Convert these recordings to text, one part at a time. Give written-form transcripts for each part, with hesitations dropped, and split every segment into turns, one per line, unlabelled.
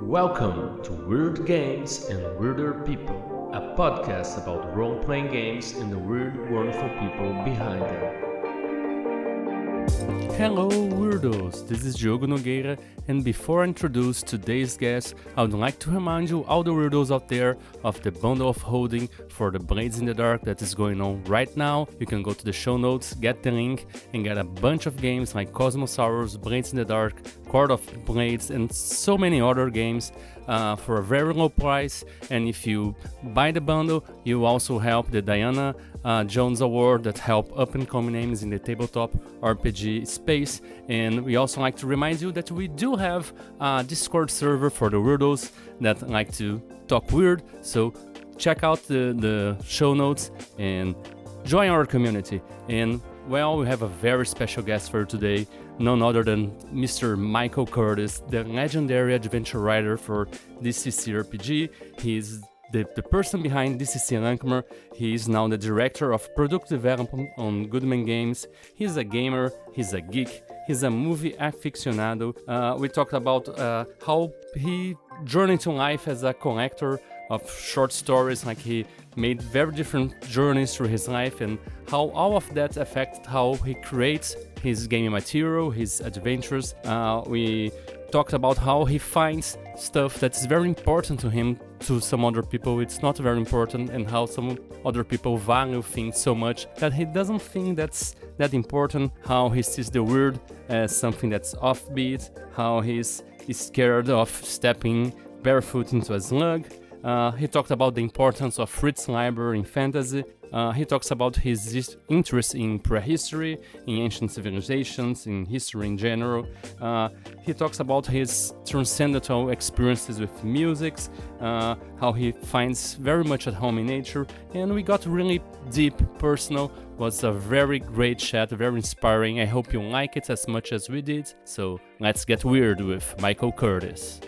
Welcome to Weird Games and Weirder People, a podcast about role-playing games and the weird, wonderful people behind them.
Hello Weirdos, this is Diogo Nogueira, and before I introduce today's guest, I would like to remind you, all the weirdos out there, of the bundle of holding for the Blades in the Dark that is going on right now. You can go to the show notes, get the link, and get a bunch of games like Cosmosaurus, Blades in the Dark, Court of Blades, and so many other games for a very low price. And if you buy the bundle, you also help the Diana Jones Award that help up-and-coming names in the tabletop RPG space. And we also like to remind you that we do have a Discord server for the weirdos that like to talk weird. So check out the show notes and join our community. And well, we have a very special guest for today, none other than Mr. Michael Curtis, the legendary adventure writer for DCC RPG. He's the person behind DCC Lankhmar. He is now the director of product development on Goodman Games. He's a gamer, he's a geek, he's a movie aficionado. We talked about how he journeyed to life as a collector of short stories, like he made very different journeys through his life, and how all of that affects how he creates his gaming material, his adventures. We talked about how he finds stuff that's very important to him. To some other people it's not very important, and how some other people value things so much that he doesn't think that's that important. How he sees the weird as something that's offbeat, how he's scared of stepping barefoot into a slug. He talked about the importance of Fritz Leiber in fantasy. He talks about his interest in prehistory, in ancient civilizations, in history in general. He talks about his transcendental experiences with musics, how he finds very much at home in nature, and we got really deep, personal. Was a very great chat, very inspiring. I hope you like it as much as we did. So let's get weird with Michael Curtis.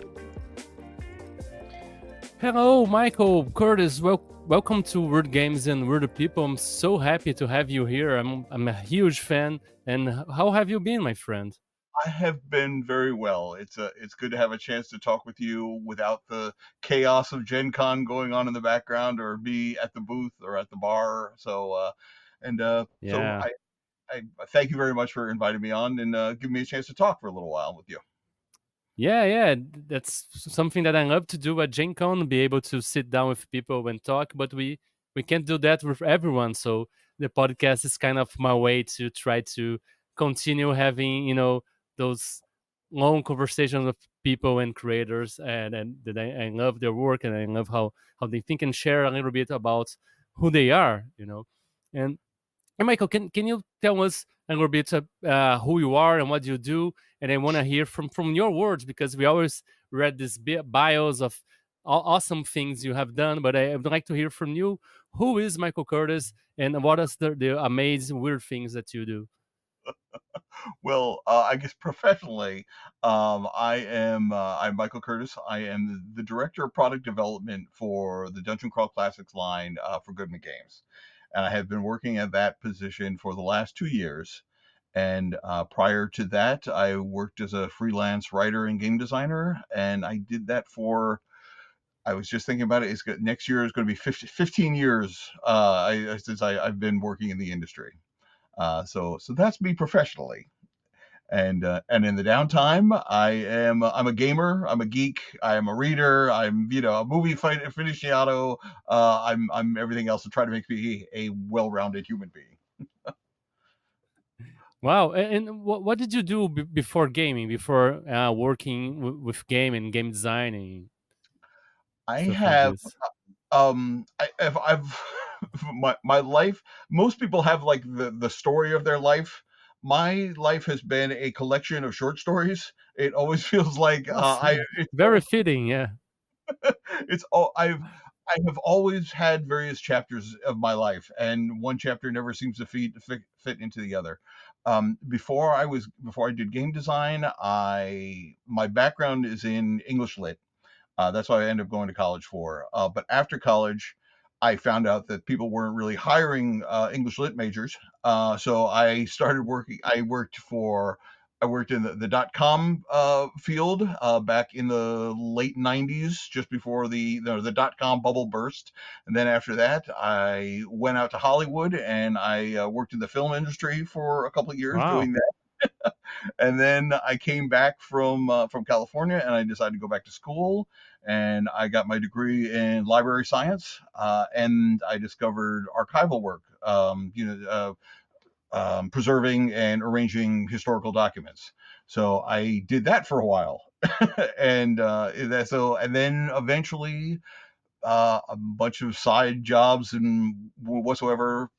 Hello, Michael Curtis. Welcome to Weird Games and Weird People. I'm so happy to have you here. I'm a huge fan. And how have you been, my friend?
I have been very well. It's good to have a chance to talk with you without the chaos of Gen Con going on in the background, or be at the booth or at the bar. So
Yeah.
I thank you very much for inviting me on and giving me a chance to talk for a little while with you.
Yeah. That's something that I love to do at Gen Con, be able to sit down with people and talk, but we can't do that with everyone. So the podcast is kind of my way to try to continue having, those long conversations with people and creators, and that I love their work, and I love how they think and share a little bit about who they are. And Hey, Michael, can you tell us a little bit who you are and what you do? And I want to hear from your words, because we always read these bios of awesome things you have done, but I would like to hear from you. Who is Michael Curtis, and what is the amazing weird things that you do?
Well, I guess professionally, I'm Michael Curtis. I am the director of product development for the Dungeon Crawl Classics line for Goodman Games, and I have been working at that position for the last 2 years. And prior to that, I worked as a freelance writer and game designer, and I did that for. I was just thinking about it. Next year is going to be 15 years since I've been working in the industry. So that's me professionally. And in the downtime, I'm a gamer, I'm a geek, I am a reader, I'm a movie aficionado. I'm everything else to try to make me a well-rounded human being.
Wow. And what did you do before gaming, before working with game and game designing,
I
stuff like
have
this?
I've my life. Most people have like the story of their life. My life has been a collection of short stories. It always feels like
That's very fitting, yeah.
it's all I have always had various chapters of my life, and one chapter never seems to fit into the other. Before I did game design, I my background is in English lit. That's what I ended up going to college for. But after college, I found out that people weren't really hiring English lit majors. So I started working. I worked for I worked in the .com field back in the late '90s, just before the .com bubble burst. And then after that, I went out to Hollywood and I worked in the film industry for a couple of years
Wow.
doing that. And then I came back from California and I decided to go back to school. And I got my degree in library science, and I discovered archival work. Preserving and arranging historical documents. So I did that for a while, and then eventually a bunch of side jobs and whatsoever.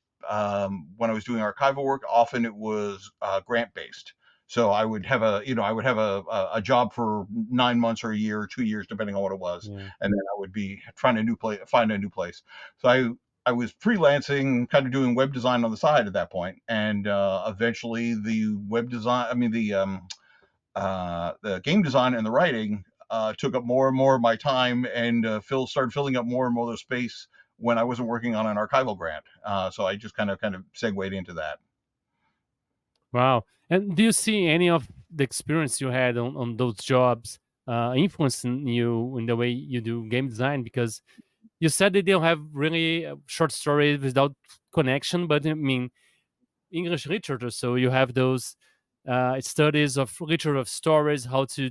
When I was doing archival work, often it was grant based. So I would have a job for 9 months or a year or 2 years, depending on what it was,
Yeah.
and then I would be trying find a new place. So I was freelancing, kind of doing web design on the side at that point, and eventually the web design, I mean the game design and the writing took up more and more of my time, and started filling up more and more of the space when I wasn't working on an archival grant. So I just kind of segued into that.
Wow. And do you see any of the experience you had on those jobs influencing you in the way you do game design? Because you said that they don't have really short stories without connection, but I mean, English literature. So you have those studies of literature of stories, how to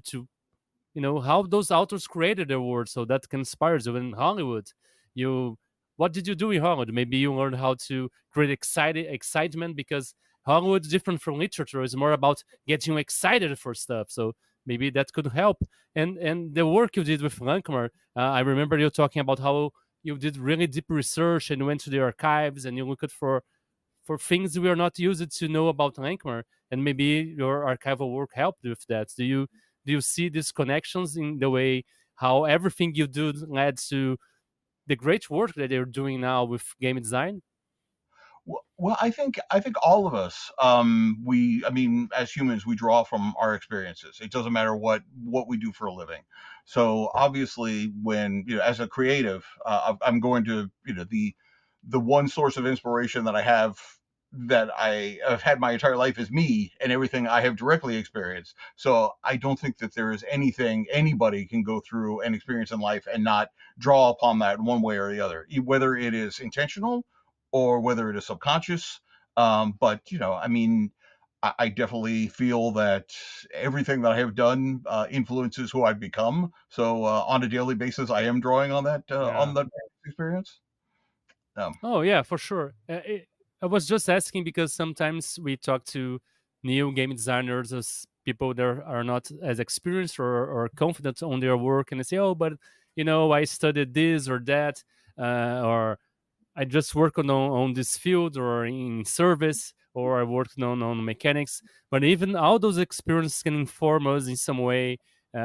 how those authors created their world, so that can inspire you. In Hollywood, you what did you do in Hollywood? Maybe you learned how to create excitement, because Hollywood is different from literature. It's more about getting you excited for stuff. So maybe that could help. And the work you did with Lankhmar, I remember you talking about how you did really deep research and went to the archives and you looked for things we are not used to know about Lankhmar, and maybe your archival work helped with that. Do you see these connections in the way how everything you do led to the great work that they're doing now with game design?
Well, I think all of us, I mean, as humans, we draw from our experiences. It doesn't matter what we do for a living. So obviously, when as a creative, I'm going to the one source of inspiration that I have, that I have had my entire life, is me and everything I have directly experienced. So I don't think that there is anything anybody can go through and experience in life and not draw upon that one way or the other, whether it is intentional or whether it is subconscious. But I mean, I definitely feel that everything that I have done influences who I've become. So on a daily basis, I am drawing
Yeah.
on that experience. Um,
Oh yeah, for sure. I was just asking because sometimes we talk to new game designers as people that are not as experienced or confident on their work, and they say, "Oh, but I studied this or that, or I just work on this field or in service, or I worked on mechanics." But even all those experiences can inform us in some way,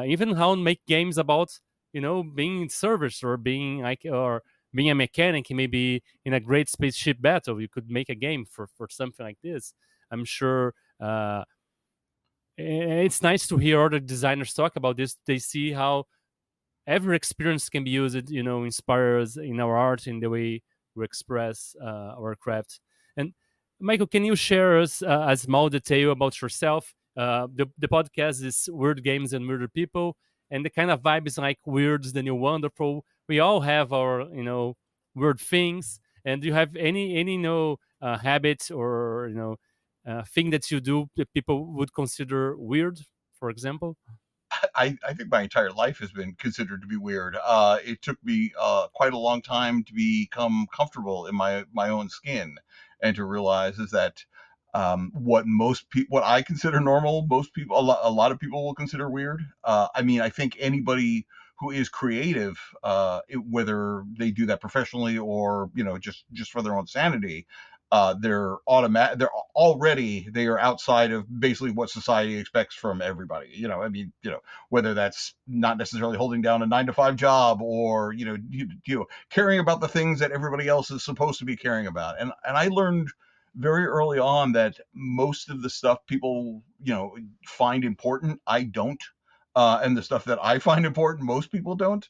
even how to make games about being in service or being like or being a mechanic. Maybe in a great spaceship battle, you could make a game for something like this. I'm sure. It's nice to hear other designers talk about this. They see how every experience can be used, inspire us in our art, in the way we express our craft. And Michael, can you share us a small detail about yourself? The podcast is Weird Games and Weirder People, and the kind of vibe is like Weird's the New Wonderful. We all have our, weird things. And do you have any habit or, thing that you do that people would consider weird, for example?
I think my entire life has been considered to be weird. It took me quite a long time to become comfortable in my own skin, and to realize is that what I consider normal, most people, a lot of people will consider weird. I mean, I think anybody who is creative, whether they do that professionally or just for their own sanity, they are outside of basically what society expects from everybody. I mean, whether that's not necessarily holding down a 9 to 5 job, or caring about the things that everybody else is supposed to be caring about. And I learned very early on that most of the stuff people find important, I don't. And the stuff that I find important, most people don't.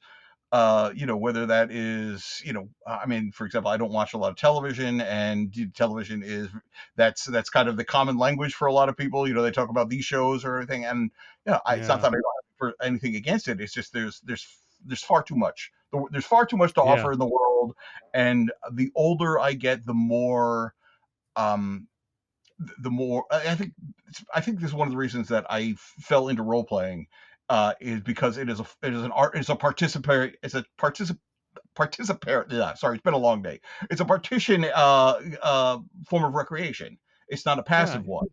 Whether that is, I mean, for example, I don't watch a lot of television, and television is that's kind of the common language for a lot of people. They talk about these shows or everything, and it's not
Yeah.
that I don't have for anything against it. It's just there's far too much. There's far too much to
Yeah.
offer in the world, and the older I get, the more um, I think this is one of the reasons that I fell into role playing, is because yeah, sorry, it's been a long day. It's a partition form of recreation. It's not a
Yeah.
passive one.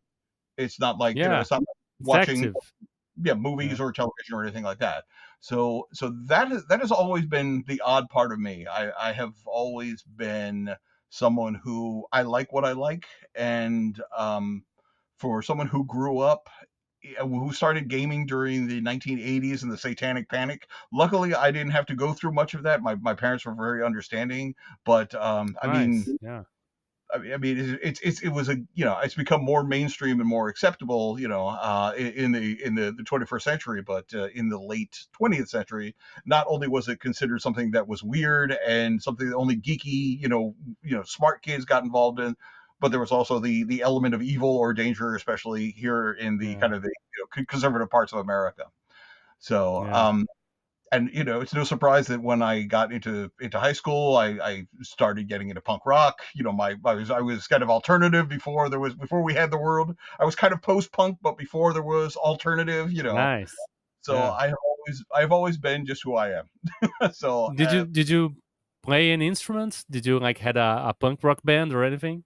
It's not like,
Yeah.
it's not
It's
watching,
active.
movies
Yeah.
or television or anything like that. So that has always been the odd part of me. I have always been someone who I like what I like, and for someone who grew up, who started gaming during the 1980s and the Satanic Panic. Luckily, I didn't have to go through much of that. My parents were very understanding, but I mean,
Nice. Yeah.
it was it's become more mainstream and more acceptable, in the 21st century. But in the late 20th century, not only was it considered something that was weird and something that only geeky, smart kids got involved in, but there was also the element of evil or danger, especially here in the
Yeah.
kind of the conservative parts of America. So,
Yeah.
and it's no surprise that when I got into high school, I started getting into punk rock. I was kind of alternative before we had the world. I was kind of post punk, but before there was alternative.
Nice.
So
Yeah.
I've always been just who I am. So
Did you play any instruments? Did you like had a punk rock band or anything?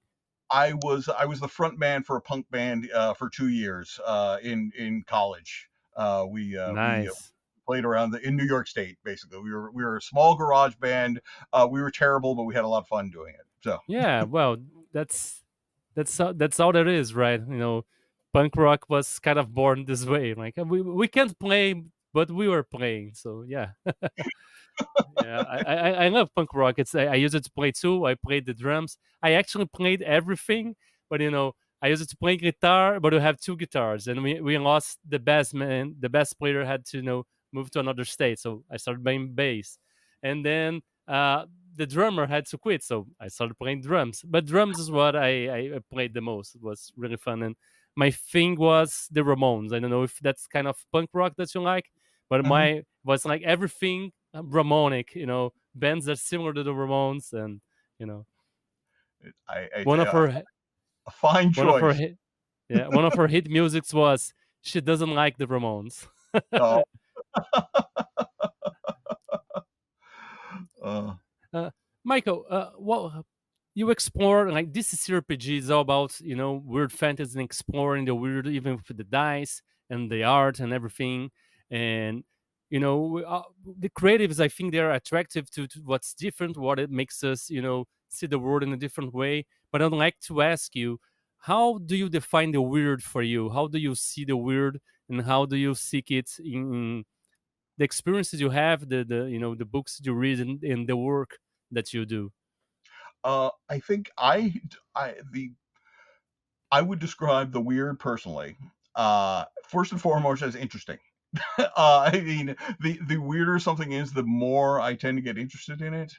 I was the front man for a punk band for 2 years in college. We
Nice.
played around in New York State. Basically, we were a small garage band. We were terrible, but we had a lot of fun doing it. So
Yeah. Well, that's that's all there is, right? Punk rock was kind of born this way. Like we can't play, but we were playing. So yeah. Yeah, I love punk rock. I use it to play too. I played the drums. I actually played everything, but I use it to play guitar. But we have two guitars, and we lost the best man. The best player had to move to another state, so I started playing bass, and then the drummer had to quit, so I started playing drums. But drums is what I played the most. It was really fun, and my thing was the Ramones. I don't know if that's kind of punk rock that you like, but
mhm.
my was like everything Ramonic, bands that are similar to the Ramones, and you know,
I
one of her
a fine
one of her
choice.
hit, yeah, one of her hit musics was "She Doesn't Like the Ramones."
Oh, uh,
uh, Michael, what you explore like DCC RPG is all about weird fantasy and exploring the weird, even with the dice and the art and everything, and the creatives. I think they're attractive to what's different, what it makes us see the world in a different way. But I'd like to ask you, how do you define the weird for you? How do you see the weird, and how do you seek it in the experiences you have, the books you read, and the work that you do?
I think I would describe the weird personally, first and foremost, as interesting. I mean, the weirder something is, the more I tend to get interested in it.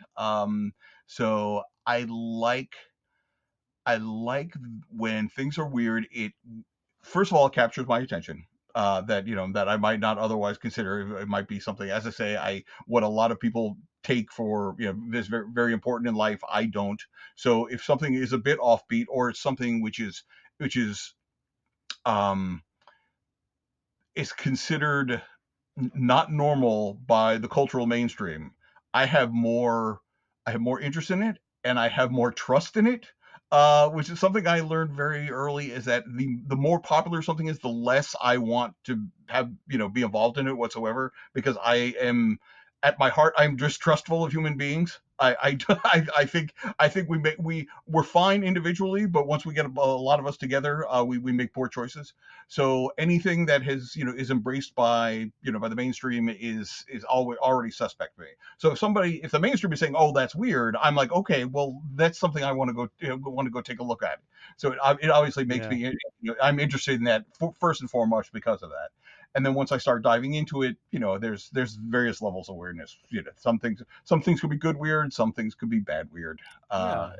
So I like when things are weird. It First of all, it captures my attention. That I might not otherwise consider. It might be something, as I say, what a lot of people take for this very, very important in life. I don't. So if something is a bit offbeat, or it's something which is um is considered not normal by the cultural mainstream, I have more I have more interest in it, and I have more trust in it. Which is something I learned very early, is that the more popular something is, the less I want to have be involved in it whatsoever, because I am, at my heart, I'm distrustful of human beings. I think we're fine individually, but once we get a lot of us together, we make poor choices. So anything that is embraced by the mainstream is always already suspect to me. So if the mainstream is saying, "Oh, that's weird," I'm like, okay, well, that's something I want to go take a look at. So it obviously makes
Yeah.
me, I'm interested in that, first and foremost, because of that. And then once I start diving into it, there's various levels of weirdness. Some things could be good weird, some things could be bad weird.
Yeah.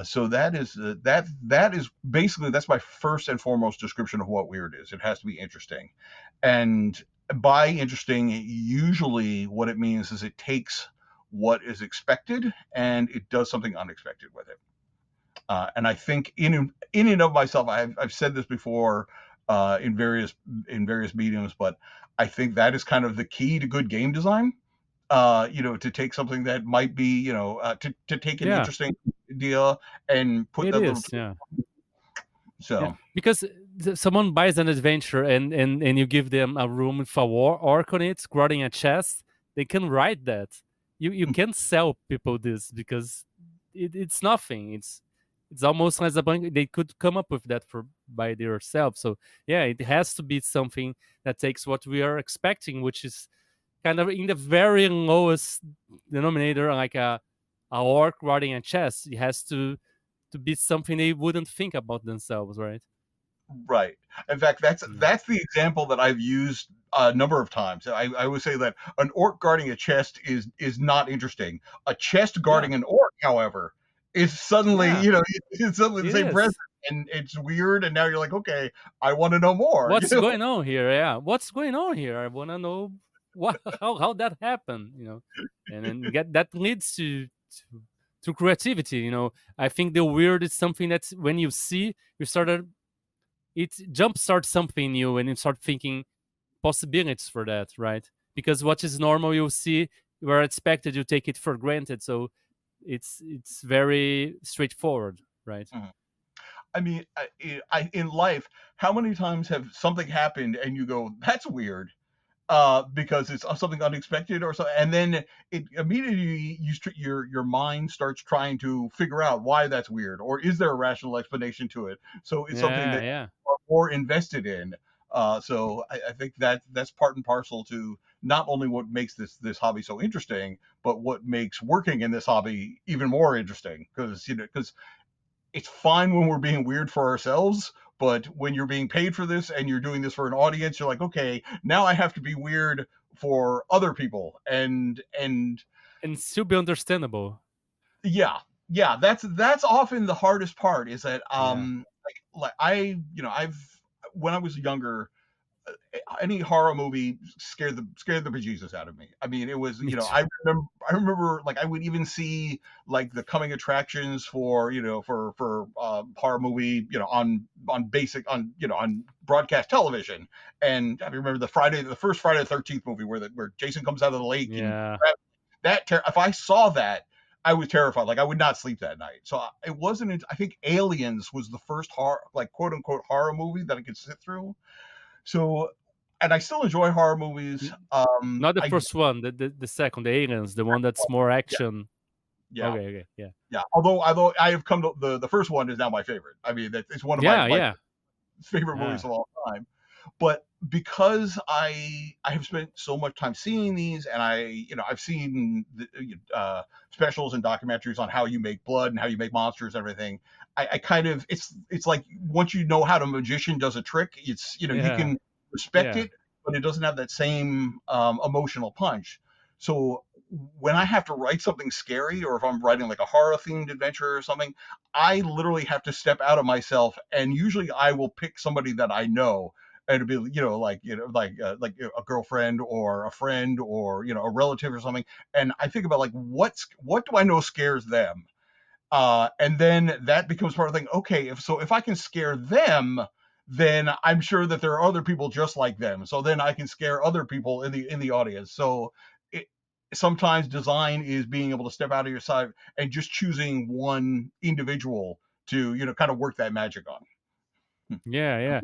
So that is basically, that's my first and foremost description of what weird is. It has to be interesting, and by interesting, usually what it means is it takes what is expected and it does something unexpected with it. And I think in and of myself, I've said this before in various mediums, but I think that is kind of the key to good game design. To take something that might be, to take an
Yeah,
interesting idea and put
it
that little.
is. Yeah. Yeah,
So
because someone buys an adventure and you give them a room with a orc on it, guarding a chest, they can write that. You can sell people this because it's nothing. It's almost as a blank. They could come up with that for by themselves. So yeah, it has to be something that takes what we are expecting, which is kind of in the very lowest denominator, like a orc riding a chest. It has to be something they wouldn't think about themselves, right?
right. In fact, that's
Yeah.
that's the example that I've used a number of times. I would say that an orc guarding a chest is not interesting. A chest
Yeah.
guarding an orc, however, is suddenly,
Yeah,
it's suddenly the
it
same
is.
presence, and it's weird. And now you're like, okay, I want to know more.
What's going on here? Yeah, what's going on here? I want to know what how that happened. And then that leads to to creativity. I think the weird is something that's when you see you started it jumpstarts something new and you start thinking possibilities for that, right? Because what is normal you see, you are expected, you take it for granted. So it's very straightforward, right?
Mhm. I mean, in life, how many times have something happened and you go, "That's weird," because it's something unexpected or so, and then it immediately your mind starts trying to figure out why that's weird, or is there a rational explanation to it? So it's something
Yeah,
that
yeah.
you are more invested in. So I think that's part and parcel to not only what makes this hobby so interesting, but what makes working in this hobby even more interesting. Because it's fine when we're being weird for ourselves, but when you're being paid for this and you're doing this for an audience, you're like, okay, now I have to be weird for other people. And
And still be understandable.
yeah, yeah, that's often the hardest part, is that
Yeah.
like I've when I was younger, any horror movie scared the bejesus out of me. I mean, it was,
Me too.
I remember like I would even see like the coming attractions for, for horror movie, on basic on broadcast television. And I remember the first Friday the 13th movie where Jason comes out of the lake and
Yeah.
if I saw that, I was terrified. Like I would not sleep that night. So it wasn't. I think Aliens was the first horror, like quote unquote horror movie that I could sit through. So, and I still enjoy horror movies.
Not the
I
first one, the second, the aliens, the one that's more
Yeah,
action.
yeah,
Okay, okay, yeah.
yeah. Although I have come to the first one is now my favorite. I mean, it's one of my
Yeah,
my
yeah.
favorite movies
Yeah.
of all time. But because I have spent so much time seeing these, and I've seen the specials and documentaries on how you make blood and how you make monsters and everything. I kind of, it's like once you know how the magician does a trick, it's, you
Yeah.
can respect
Yeah.
it, but it doesn't have that same emotional punch. So when I have to write something scary, or if I'm writing like a horror themed adventure or something, I literally have to step out of myself, and usually I will pick somebody that I know, and it'd be, like a girlfriend or a friend or, a relative or something. And I think about like what do I know scares them, and then that becomes part of the thing. Okay, if I can scare them, then I'm sure that there are other people just like them, so then I can scare other people in the audience. So it, sometimes design is being able to step out of your side and just choosing one individual to, kind of work that magic on.
Yeah,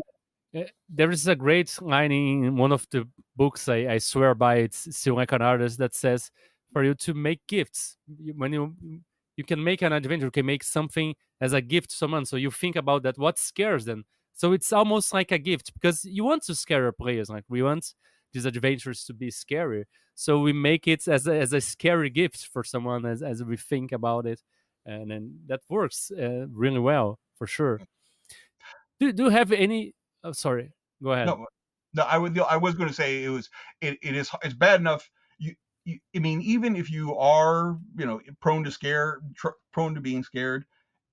yeah. There is a great line in one of the books I swear by. It's still like an artist that says, for you to make gifts, when you can make an adventure, you can make something as a gift to someone. So you think about that, what scares them. So it's almost like a gift because you want to scare your players. Like we want these adventures to be scary. So we make it as a scary gift for someone as we think about it. And then that works really well for sure. Do you have any? Oh, sorry. Go ahead.
No, No, I was going to say it's bad enough. I mean, even if you are, prone to being scared,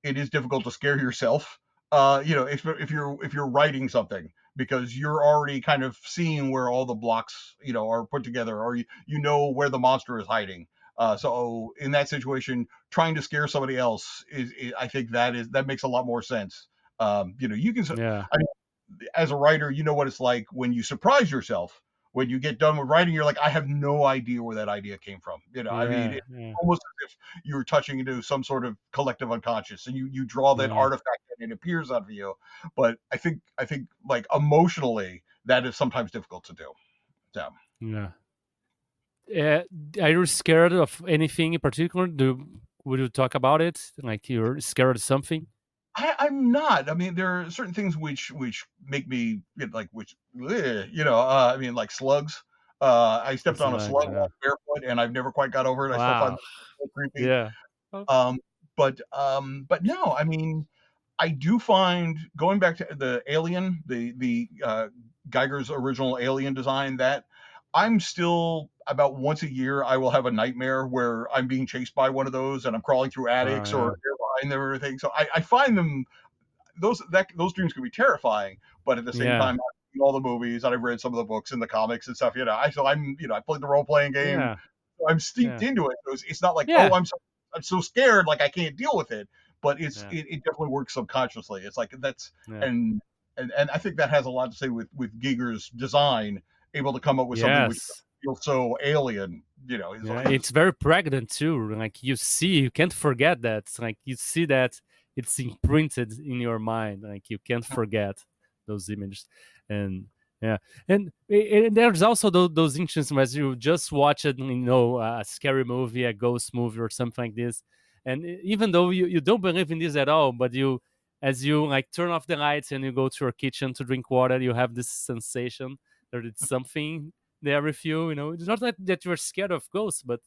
it is difficult to scare yourself. If you're writing something because you're already kind of seeing where all the blocks, are put together, or you know where the monster is hiding. So in that situation, trying to scare somebody else I think that makes a lot more sense. You can.
Yeah,
I mean, as a writer, you know what it's like when you surprise yourself. When you get done with writing, you're like, I have no idea where that idea came from. I mean,
yeah,
it's
yeah,
almost as if you're touching into some sort of collective unconscious, and you draw that
yeah,
artifact and it appears out of you. But I think like emotionally, that is sometimes difficult to do. So
yeah. Uh, are you scared of anything in particular? Would you talk about it? Like you're scared of something?
I'm not. I mean, there are certain things which make me like I mean, like slugs. I stepped
It's
on a
like,
slug once barefoot, and I've never quite got over it. I still find
wow.
that so creepy.
Yeah. Oh,
Um, but no, I mean, I do find going back to the Alien, the Geiger's original Alien design, that I'm still about once a year I will have a nightmare where I'm being chased by one of those and I'm crawling through
wow.
attics or
Yeah.
they're behind them or everything. So I find them those dreams can be terrifying, but at the same
Yeah.
time, I've seen all the movies and I've read some of the books and the comics and stuff. I played the role playing game.
Yeah.
I'm steeped
Yeah.
into it. So it's not like, oh,
Yeah.
I'm so scared like I can't deal with it, but
Yeah.
it definitely works subconsciously. It's like that's
Yeah.
and and I think that has a lot to say with Giger's design, able to come up with something which
Yes.
feels so alien.
Yeah. It's very pregnant too. Like you can't forget that. It's like you see that it's imprinted in your mind. Like you can't forget those images. And yeah. And there's also those instances where you just watch it, a scary movie, a ghost movie, or something like this. And even though you don't believe in this at all, but as you like turn off the lights and you go to your kitchen to drink water, you have this sensation that it's something there with you. It's not that you're scared of ghosts, but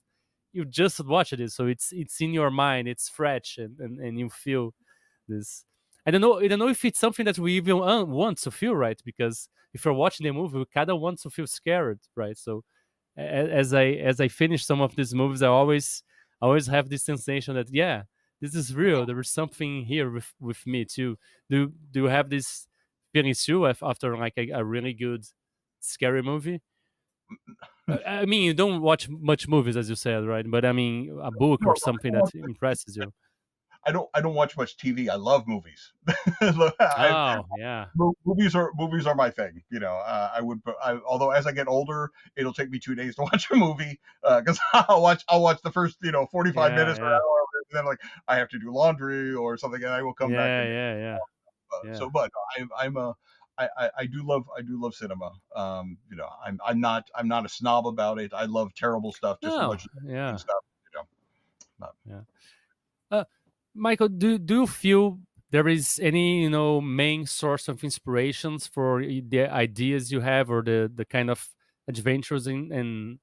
you just watched it, so it's in your mind, it's fresh, and you feel this. I don't know if it's something that we even want to feel, right? Because if you're watching the movie, we kind of want to feel scared, right? So as I finish some of these movies, I always have this sensation that, yeah, this is real. There is something here with me too. Do you have this feeling too after like a really good scary movie? I mean, you don't watch much movies, as you said, right? But I mean, a book or
No,
something that impresses you.
I don't watch much TV. I love movies. I,
Oh, yeah,
movies are my thing. Although as I get older, it'll take me 2 days to watch a movie because I'll watch the first 45
yeah,
minutes or an
yeah,
hour, and then like I have to do laundry or something, and I will come back
yeah,
and
yeah, yeah, yeah,
so. But I'm a I do love cinema. I'm not a snob about it. I love terrible stuff just as
no,
much as good
yeah,
stuff. But,
yeah. Uh, Michael, do you feel there is any main source of inspirations for the ideas you have, or the kind of adventures and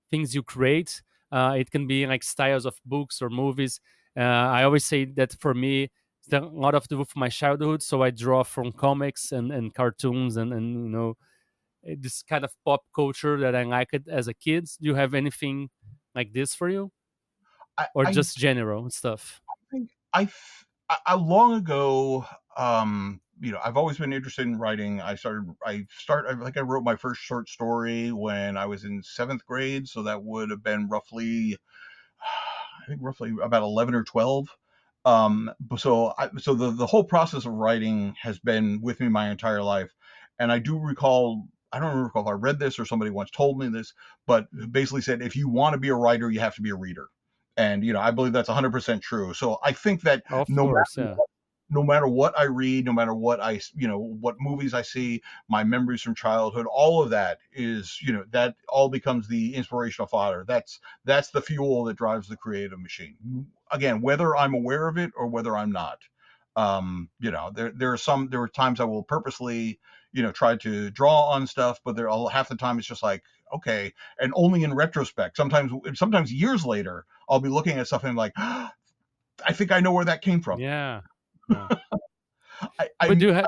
things you create? It can be like styles of books or movies. I always say that for me, it's a lot of to do with my childhood. So I draw from comics and cartoons and this kind of pop culture that I liked as a kid. Do you have anything like this for you, or
I
just general stuff?
think long ago, I've always been interested in writing. I wrote my first short story when I was in seventh grade, so that would have been roughly, I think roughly about 11 or 12. So the whole process of writing has been with me my entire life, and I do recall. I don't recall if I read this or somebody once told me this, but basically said if you want to be a writer, you have to be a reader. And I believe that's 100% true. So I think that
Of
no
course,
matter
yeah.
no matter what I read, no matter what movies I see, my memories from childhood, all of that is, that all becomes the inspirational fodder. That's the fuel that drives the creative machine. Again, whether I'm aware of it or whether I'm not. There are times I will purposely, try to draw on stuff, but half the time it's just like, okay, and only in retrospect. Sometimes years later, I'll be looking at stuff and I'm like, I think I know where that came from.
Yeah, yeah.
I,
But
I'm
do you have?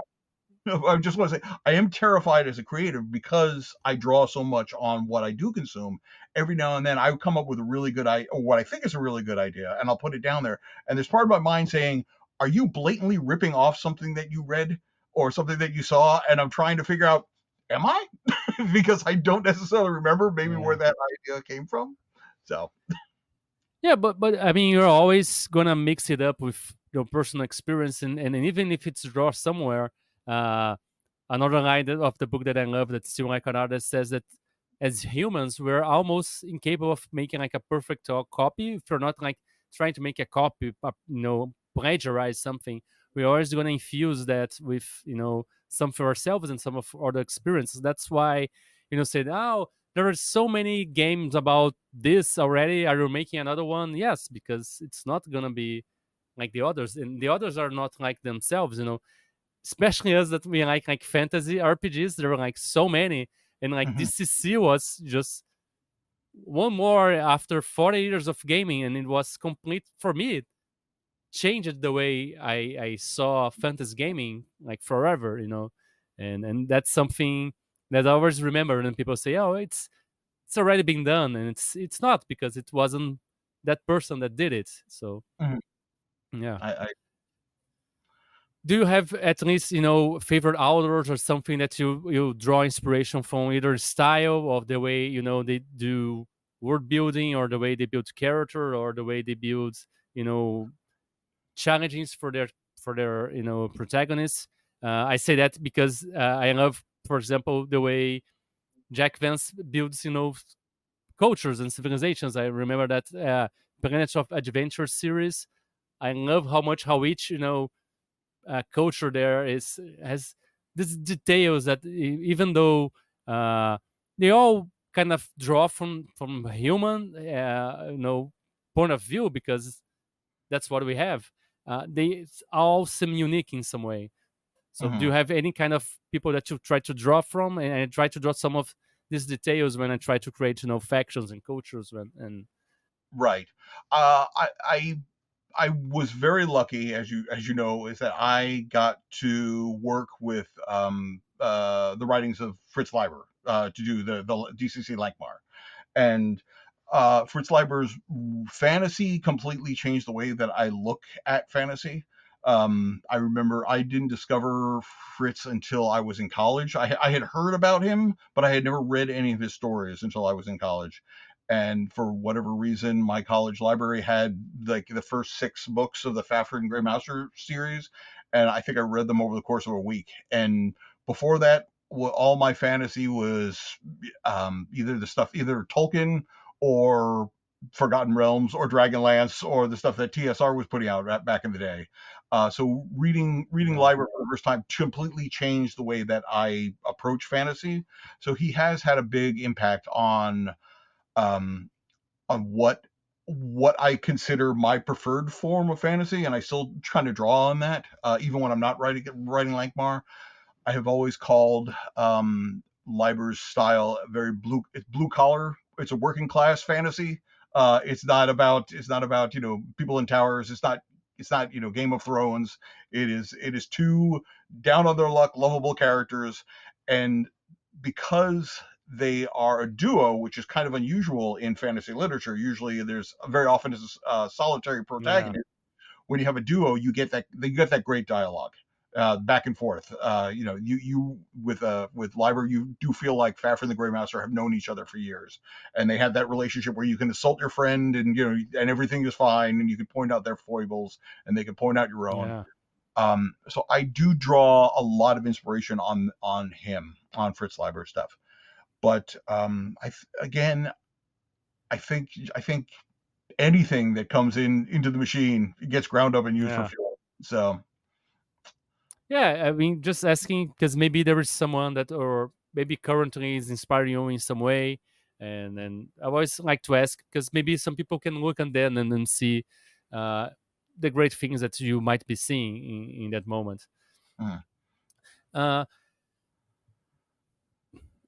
I just want to say I am terrified as a creative because I draw so much on what I do consume. Every now and then I come up with a really good idea, or what I think is a really good idea, and I'll put it down there. And there's part of my mind saying, "Are you blatantly ripping off something that you read or something that you saw?" And I'm trying to figure out, am I? Because I don't necessarily remember maybe where
Yeah.
that idea came from. So,
Yeah, but I mean, you're always gonna mix it up with your personal experience, and even if it's draw somewhere, uh, another line of the book that I love that Still Like an Artist says that as humans we're almost incapable of making like a perfect copy. If you're not like trying to make a copy, plagiarize something, we're always going to infuse that with some for ourselves and some of other experiences. That's why said, oh, there are so many games about this already, are you making another one? Yes, because it's not going to be like the others, and the others are not like themselves, especially us that we like fantasy RPGs. There were like so many, and like
mhm,
DCC was just one more after 40 years of gaming, and it was complete for me. It changed the way I saw fantasy gaming like forever, and that's something that I always remember when people say, "Oh, it's already been done," and it's not, because it wasn't that person that did it. So
mhm.
yeah.
I
Do you have at least favorite authors or something that you draw inspiration from, either style of the way they do world building, or the way they build character, or the way they build you know challenges for their protagonists? I say that because I love, for example, the way Jack Vance builds cultures and civilizations. I remember that Planet of Adventure series. I love how each culture there has these details that even though uh, they all kind of draw from human point of view, because that's what we have, they all seem unique in some way. So do you
mhm.
have any kind of people that you try to draw from? And I try to draw some of these details when I try to create factions and cultures,
Right. I was very lucky, as you know, is that I got to work with the writings of Fritz Leiber to do the DCC Lankhmar, and Fritz Leiber's fantasy completely changed the way that I look at fantasy. I remember I didn't discover Fritz until I was in college. I had heard about him, but I had never read any of his stories until I was in college. And for whatever reason, my college library had like the first 6 books of the Fafhrd and Grey Master series, and I think I read them over the course of a week. And before that, all my fantasy was either Tolkien or Forgotten Realms or Dragonlance or the stuff that TSR was putting out back in the day. So reading
yeah.
Liber for the first time completely changed the way that I approach fantasy. So he has had a big impact um, on what I consider my preferred form of fantasy, and I still trying to draw on that, even when I'm not writing Lankmar. I have always called Leiber's style very blue. It's blue collar. It's a working class fantasy. It's not about people in towers. It's not Game of Thrones. It is two down on their luck, lovable characters, and because they are a duo, which is kind of unusual in fantasy literature. Usually, there's very often is a solitary
Yeah.
protagonist. When you have a duo, you get that great dialogue back and forth. You with Liber, you do feel like Fafhrd and the Grey Master have known each other for years, and they have that relationship where you can insult your friend, and everything is fine, and you can point out their foibles, and they can point out your own.
Yeah.
So I do draw a lot of inspiration on him, on Fritz Leiber stuff. But again, I think anything that comes into the machine gets ground up and used for
Yeah.
fuel. So.
Yeah, I mean, just asking because maybe there is someone that, or maybe currently is inspiring you in some way, and then I always like to ask because maybe some people can look on them and then see uh, the great things that you might be seeing in that moment.
Mm.
Uh,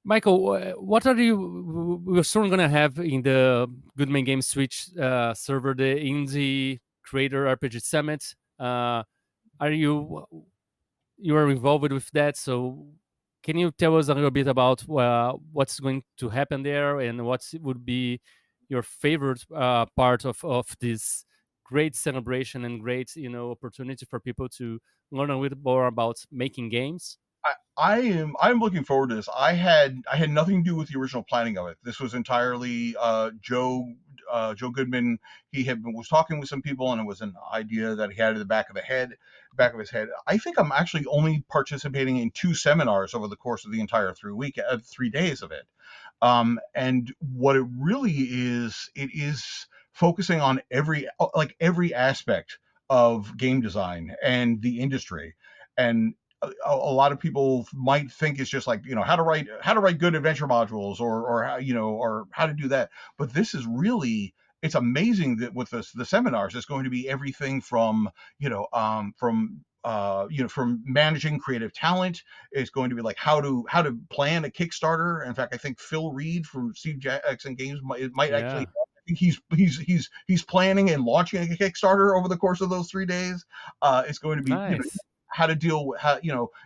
Michael, what are you? We're soon gonna have in the Goodman Games Switch server the Indie Creator RPG Summit. Are you? you are involved with that. So can you tell us a little bit about what's going to happen there, and what would be your favorite part of this great celebration and great opportunity for people to learn a little more about making games?
I'm looking forward to this. I had nothing to do with the original planning of it. This was entirely Joe Goodman. Was talking with some people, and it was an idea that he had in the back of his head. I think I'm actually only participating in two seminars over the course of the entire 3 days of it. And what it really is, it is focusing on every aspect of game design and the industry. And a lot of people might think it's just like, how to write good adventure modules, or how, or how to do that. But this is really, it's amazing that with the seminars, it's going to be everything from from managing creative talent. It's going to be like how to plan a Kickstarter. In fact, I think Phil Reed from Steve Jackson Games might actually,
Yeah,
I think he's planning and launching a Kickstarter over the course of those 3 days. It's going to be,
nice.
how to deal with,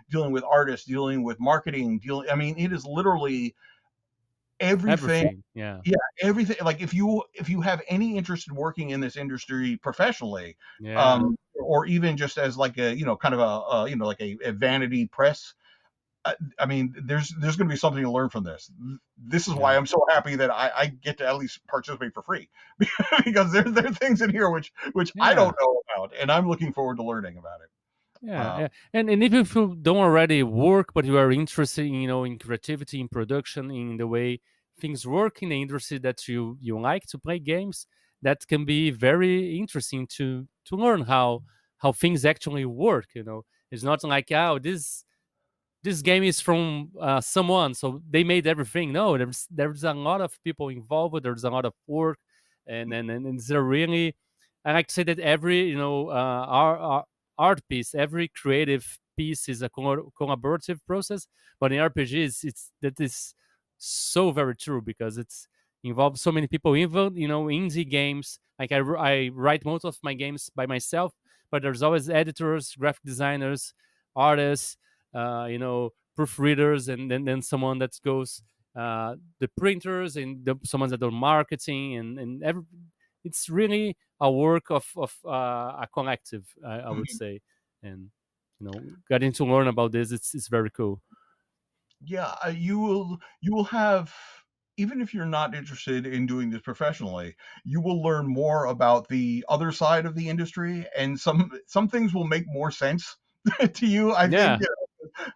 dealing with artists, dealing with marketing, I mean, it is literally everything.
Everything. Yeah,
Yeah, everything. Like, if you have any interest in working in this industry professionally,
yeah,
or even just as like a, kind of like a vanity press. I mean, there's going to be something to learn from this. This is why
yeah,
I'm so happy that I get to at least participate for free, because there are things in here which I
yeah.
don't know about, and I'm looking forward to learning about it.
Yeah,
Um,
yeah. And even if you don't already work, but you are interested, in creativity, in production, in the way things work in the industry that you like to play games, that can be very interesting to learn how things actually work. It's not like, oh, this game is from someone, so they made everything. No, there's a lot of people involved. There's a lot of work, and it's a really. I like to say that every art piece, every creative piece is a collaborative process. But in RPGs, that is so very true because it's involves so many people. Even indie games, like I write most of my games by myself, but there's always editors, graphic designers, artists, proofreaders, and then someone that goes the printers, and someone that does marketing, it's really a work of a collective, I would say. And getting to learn about this, it's very cool.
yeah, you will have, even if you're not interested in doing this professionally, you will learn more about the other side of the industry, and some things will make more sense to you. I think.
Yeah.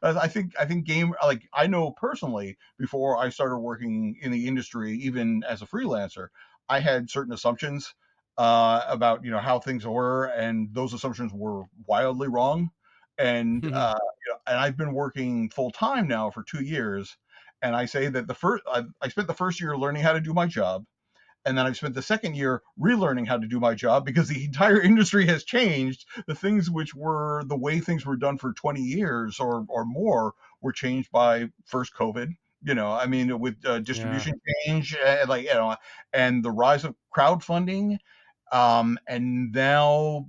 I think game, like, I know personally, before I started working in the industry, even as a freelancer, I had certain assumptions about, how things were, and those assumptions were wildly wrong. And and I've been working full time now for 2 years, and I say that I spent the first year learning how to do my job, and then I've spent the second year relearning how to do my job, because the entire industry has changed. The things which were the way things were done for 20 years or more were changed by first COVID. I mean, with
Yeah.
distribution change, and the rise of crowdfunding. And now,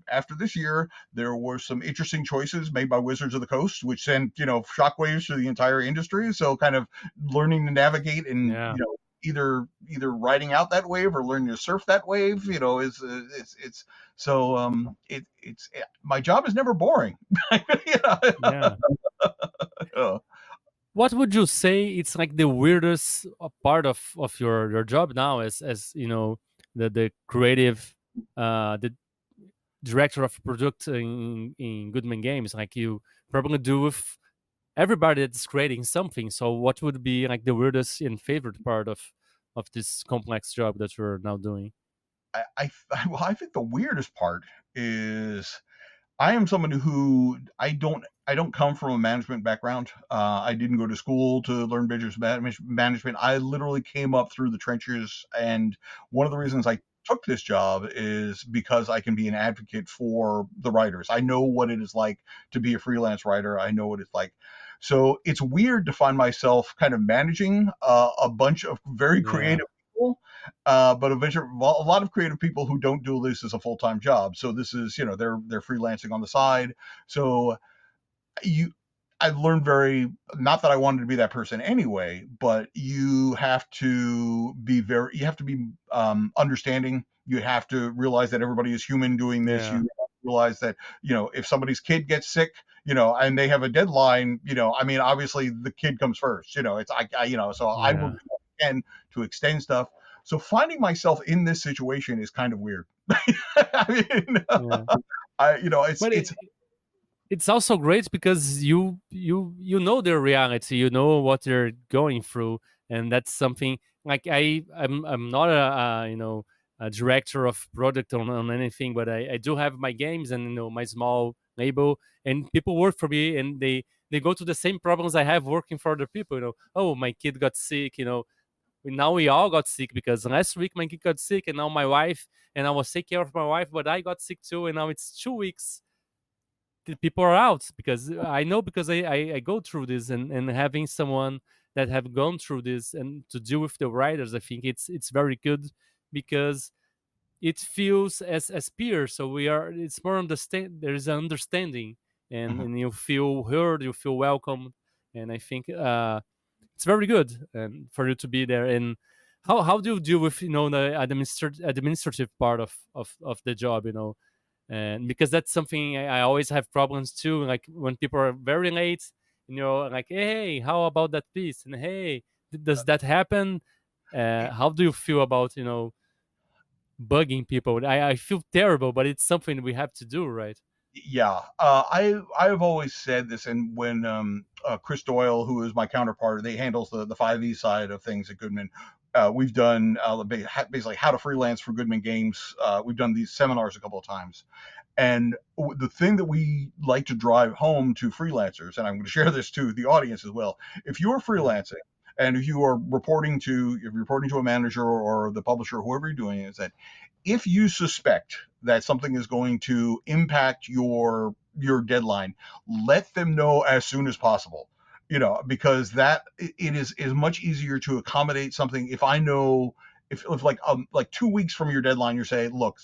after this year, there were some interesting choices made by Wizards of the Coast, which sent, shockwaves through the entire industry. So, kind of learning to navigate, and
Yeah.
either riding out that wave or learning to surf that wave, is it's so my job is never boring.
Yeah.
Yeah.
What would you say it's like the weirdest part of your job now, as the creative, the director of product in Goodman Games? Like, you probably do with everybody that's creating something. So what would be like the weirdest and favorite part of this complex job that you're now doing?
Well, I think the weirdest part is, I am someone who, I don't come from a management background. I didn't go to school to learn business management. I literally came up through the trenches, and one of the reasons I took this job is because I can be an advocate for the writers. I know what it is like to be a freelance writer. I know what it's like. So it's weird to find myself kind of managing a bunch of very
Yeah.
creative people, but eventually, a lot of creative people who don't do this as a full time job. So this is, they're freelancing on the side. So you I learned very, not that I wanted to be that person anyway, but you have to be understanding. You have to realize that everybody is human doing this. You
Yeah,
have to realize that, if somebody's kid gets sick, and they have a deadline, I mean, obviously the kid comes first. It's so I will
yeah,
do what I can to extend stuff. So finding myself in this situation is kind of weird. I mean,
yeah.
it's
But it's also great because you know their reality, you know what they're going through, and that's something like I'm not a director of product on anything, but I do have my games and my small label, and people work for me, and they go to the same problems I have working for other people. Oh, my kid got sick. Now we all got sick because last week my kid got sick, and now my wife, and I was taking care of my wife, but I got sick too, and now it's 2 weeks the people are out because I know because I go through this, and having someone that have gone through this and to deal with the writers, I think it's very good because it feels as peers. So we are it's more understand there is an understanding, and
Mhm.
and you feel heard, you feel welcome, and I think it's very good and for you to be there. And how do you deal with the administrative part of the job, and because that's something I always have problems too. Like when people are very late, like, hey, how about that piece? And hey, does that happen? How do you feel about bugging people? I feel terrible, but it's something we have to do, right?
Yeah, I've always said this, and when Chris Doyle, who is my counterpart, they handles the 5e side of things at Goodman. We've done basically how to freelance for Goodman Games. We've done these seminars a couple of times, and the thing that we like to drive home to freelancers, and I'm going to share this to the audience as well. If you're
Yeah,
freelancing and if you are reporting to a manager or the publisher, whoever you're doing, is that if you suspect that something is going to impact your deadline, let them know as soon as possible. Because that it is much easier to accommodate something. If I know, if like 2 weeks from your deadline, you're saying, look,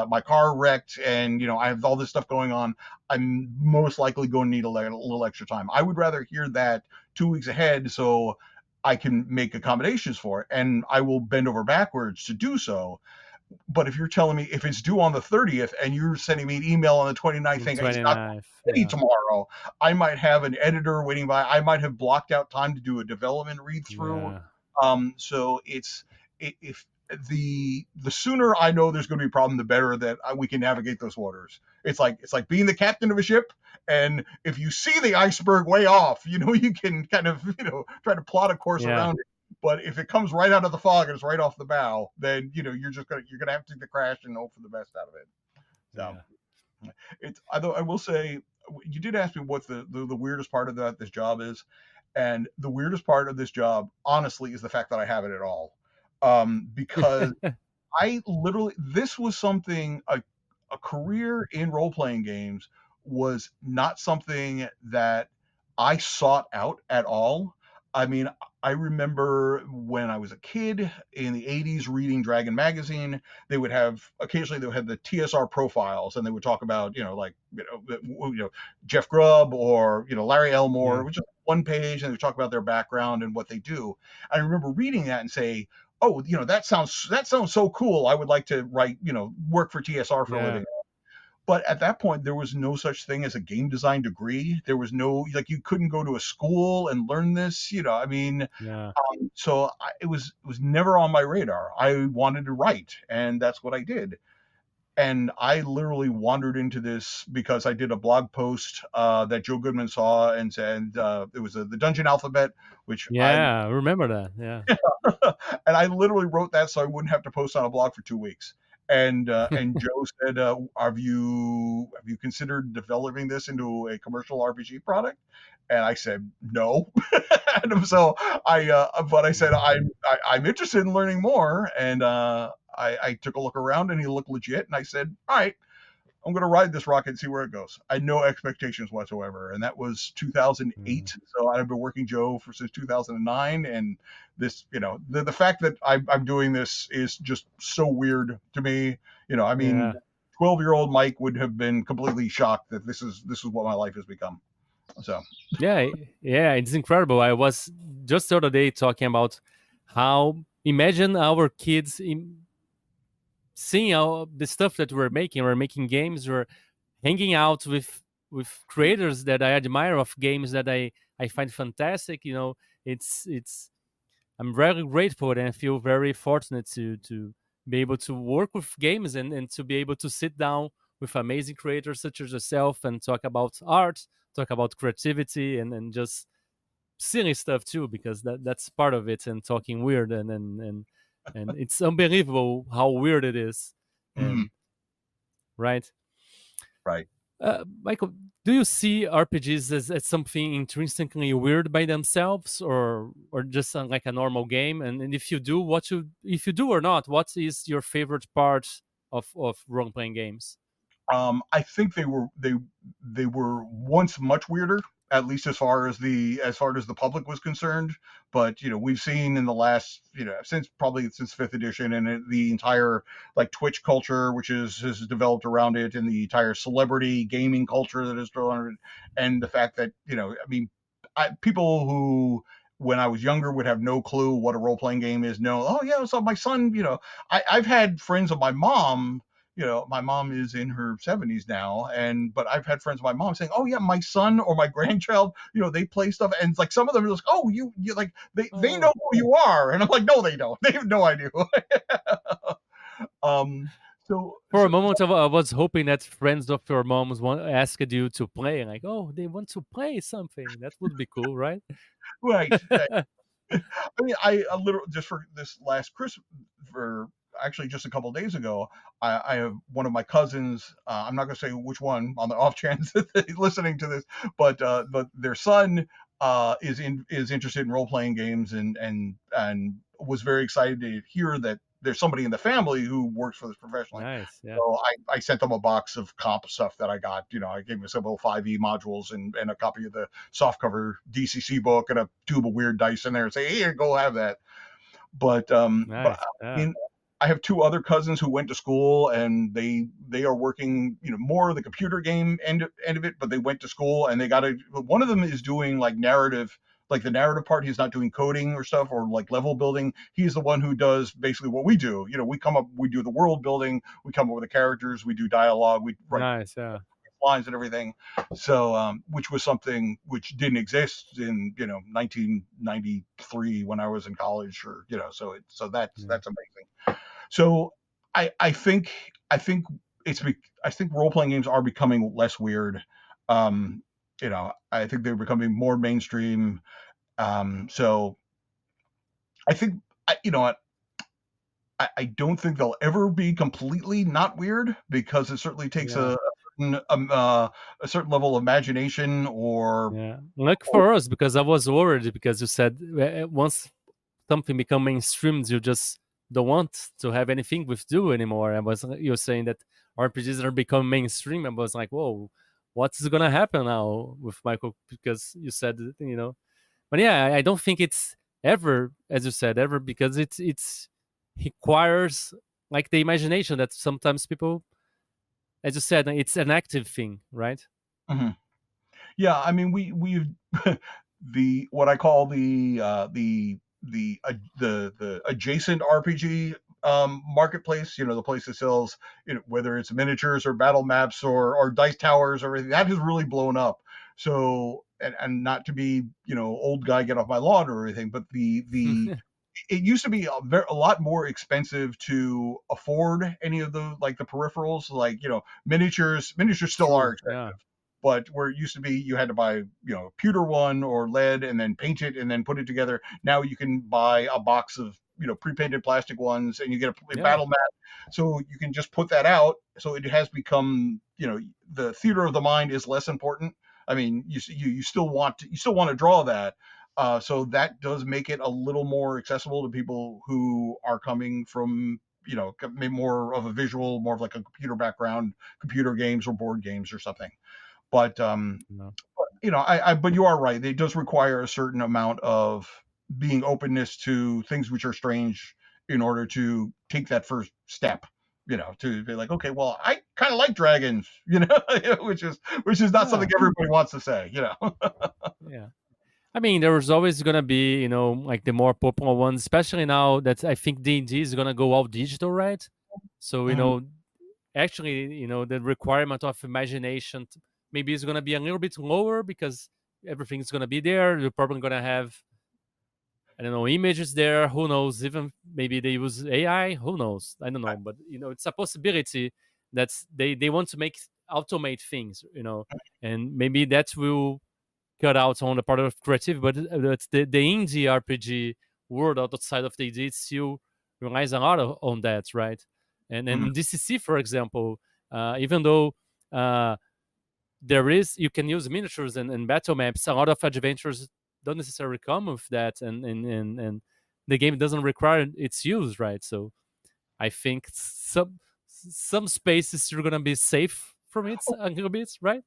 my car wrecked, and I have all this stuff going on. I'm most likely going to need a little extra time. I would rather hear that 2 weeks ahead, so I can make accommodations for it, and I will bend over backwards to do so. But if you're telling me if it's due on the 30th and you're sending me an email on the 29th
on
saying it's not
29th.
ready
Yeah,
tomorrow, I might have an editor waiting by. I might have blocked out time to do a development read through.
yeah,
So if the sooner I know there's going to be a problem, the better that we can navigate those waters. It's like being the captain of a ship, and if you see the iceberg way off, you can kind of try to plot a course
yeah,
around it. But if it comes right out of the fog and it's right off the bow, then you're gonna have to take the crash and hope for the best out of it. So
yeah.
it's although I will say, you did ask me what the weirdest part of this job is, and the weirdest part of this job, honestly, is the fact that I have it at all. Because I literally, this was something, a career in role playing games was not something that I sought out at all. I mean, I remember when I was a kid in the 80s reading Dragon magazine, occasionally they would have the TSR profiles, and they would talk about, Jeff Grubb or, Larry Elmore,
Yeah,
which is one page, and they would talk about their background and what they do. I remember reading that and say, oh, that sounds so cool. I would like to work for TSR for a
yeah,
living. But at that point, there was no such thing as a game design degree. There was no, like, you couldn't go to a school and learn this. I mean,
yeah,
so it was never on my radar. I wanted to write, and that's what I did. And I literally wandered into this because I did a blog post that Joe Goodman saw and said it was the Dungeon Alphabet, which I
yeah. I remember that. Yeah,
and I literally wrote that so I wouldn't have to post on a blog for 2 weeks. And Joe said, have you considered developing this into a commercial RPG product? And I said no. And so but I said I'm interested in learning more. And I took a look around, and he looked legit. And I said, all right, I'm going to ride this rocket and see where it goes. I had no expectations whatsoever, and that was
mm,
2008. So I've been working Joe since 2009, and this, the fact that I'm doing this is just so weird to me. I mean,
yeah.
12-year-old Mike would have been completely shocked that this is what my life has become. So
Yeah, it's incredible. I was just the other day talking about how imagine our kids seeing all the stuff that we're making. We're making games. We're hanging out with creators that I admire of games that I find fantastic. It's I'm very grateful and I feel very fortunate to be able to work with games and to be able to sit down with amazing creators such as yourself and talk about art, talk about creativity and just silly stuff too, because that's part of it, and talking weird and it's unbelievable how weird it is.
mhm,
And right.
right.
Michael, do you see RPGs as something intrinsically weird by themselves, or just like a normal game? And if you do, if you do or not, what is your favorite part of role playing games?
I think they were once much weirder, at least as far as the public was concerned. But we've seen in the last since fifth edition, and the entire like Twitch culture, which has developed around it, and the entire celebrity gaming culture that is around it, and the fact that I mean, people who when I was younger would have no clue what a role playing game is. No, oh yeah, so my son, I've had friends of my mom. My mom is in her 70s now, but I've had friends of my mom saying, "Oh yeah, my son or my grandchild, they play stuff," and it's like some of them are like, "Oh, you like they know
Oh,
who you are," and I'm like, "No, they don't. They have no idea." um, so
for a
so
moment, I was hoping that friends of your moms asked you to play, like, oh, they want to play something. That would be cool, right?
right. I mean, I literally just for this last Christmas, for actually just a couple of days ago, I have one of my cousins. I'm not going to say which one on the off chance that they're listening to this, but their son is interested in role playing games and was very excited to hear that there's somebody in the family who works for this professionally.
Nice, yeah.
So I sent them a box of comp stuff that I got. I gave them several 5e modules and a copy of the softcover DCC book and a tube of weird dice in there and say, "Hey, go have that." But
Nice,
I
yeah.
mean, I have two other cousins who went to school and they are working, more of the computer game end of it, but they went to school and they got to. One of them is doing like narrative. Like the narrative part, he's not doing coding or stuff or like level building. He's the one who does basically what we do. We do the world building, we come up with the characters, we do dialogue, we write
Nice, yeah.
lines and everything. So, which was something which didn't exist in 1993 when I was in college, or so
Yeah.
that's amazing. So, I think I think role playing games are becoming less weird. I think they're becoming more mainstream. So I think what. I don't think they'll ever be completely not weird because it certainly takes
Yeah.
a certain level of imagination or
Yeah. Luck for us, because I was worried because you said once something become mainstream, you just don't want to have anything with do anymore. You're saying that RPGs are becoming mainstream. I was like, whoa, what's gonna happen now with Michael? Because you said, but yeah, I don't think it's ever, as you said, ever, because it's requires like the imagination that sometimes people, as you said, it's an active thing, right?
Mhm. Yeah, I mean, we've the what I call the adjacent RPG marketplace. The place that sells whether it's miniatures or battle maps or dice towers or everything that has really blown up. So and not to be old guy get off my lawn or anything, but the it used to be a lot more expensive to afford any of the like the peripherals, like miniatures still are
True.
expensive,
Yeah.
but where it used to be you had to buy pewter one or lead and then paint it and then put it together. Now you can buy a box of pre-painted plastic ones and you get a
Yeah.
battle mat, so you can just put that out. So it has become the theater of the mind is less important. I mean, you still want to draw that. So that does make it a little more accessible to people who are coming from maybe more of a visual, more of like a computer background, computer games or board games or something. But
No.
but you are right. It does require a certain amount of being openness to things which are strange in order to take that first step. to be like, okay, well, I kind of like dragons, which is not something
Yeah,
everybody wants to say,
yeah. I mean, there's always gonna be, like the more popular ones, especially now that I think D&D is gonna go all digital, right? So,
Mhm.
actually, the requirement of imagination maybe is gonna be a little bit lower because everything's gonna be there. You're probably gonna have, I don't know, images there. Who knows? Even maybe they use AI. Who knows? I don't know, but it's a possibility that they want to make automate things, and maybe that will cut out on the part of creative, but that's the indie RPG world outside of the D still relies a lot on that, right? And
Mhm.
in DCC, for example, even though there is you can use miniatures and battle maps, a lot of adventures don't necessarily come with that, and the game doesn't require its use, right? So I think some spaces you're gonna be safe from it a little bit, right?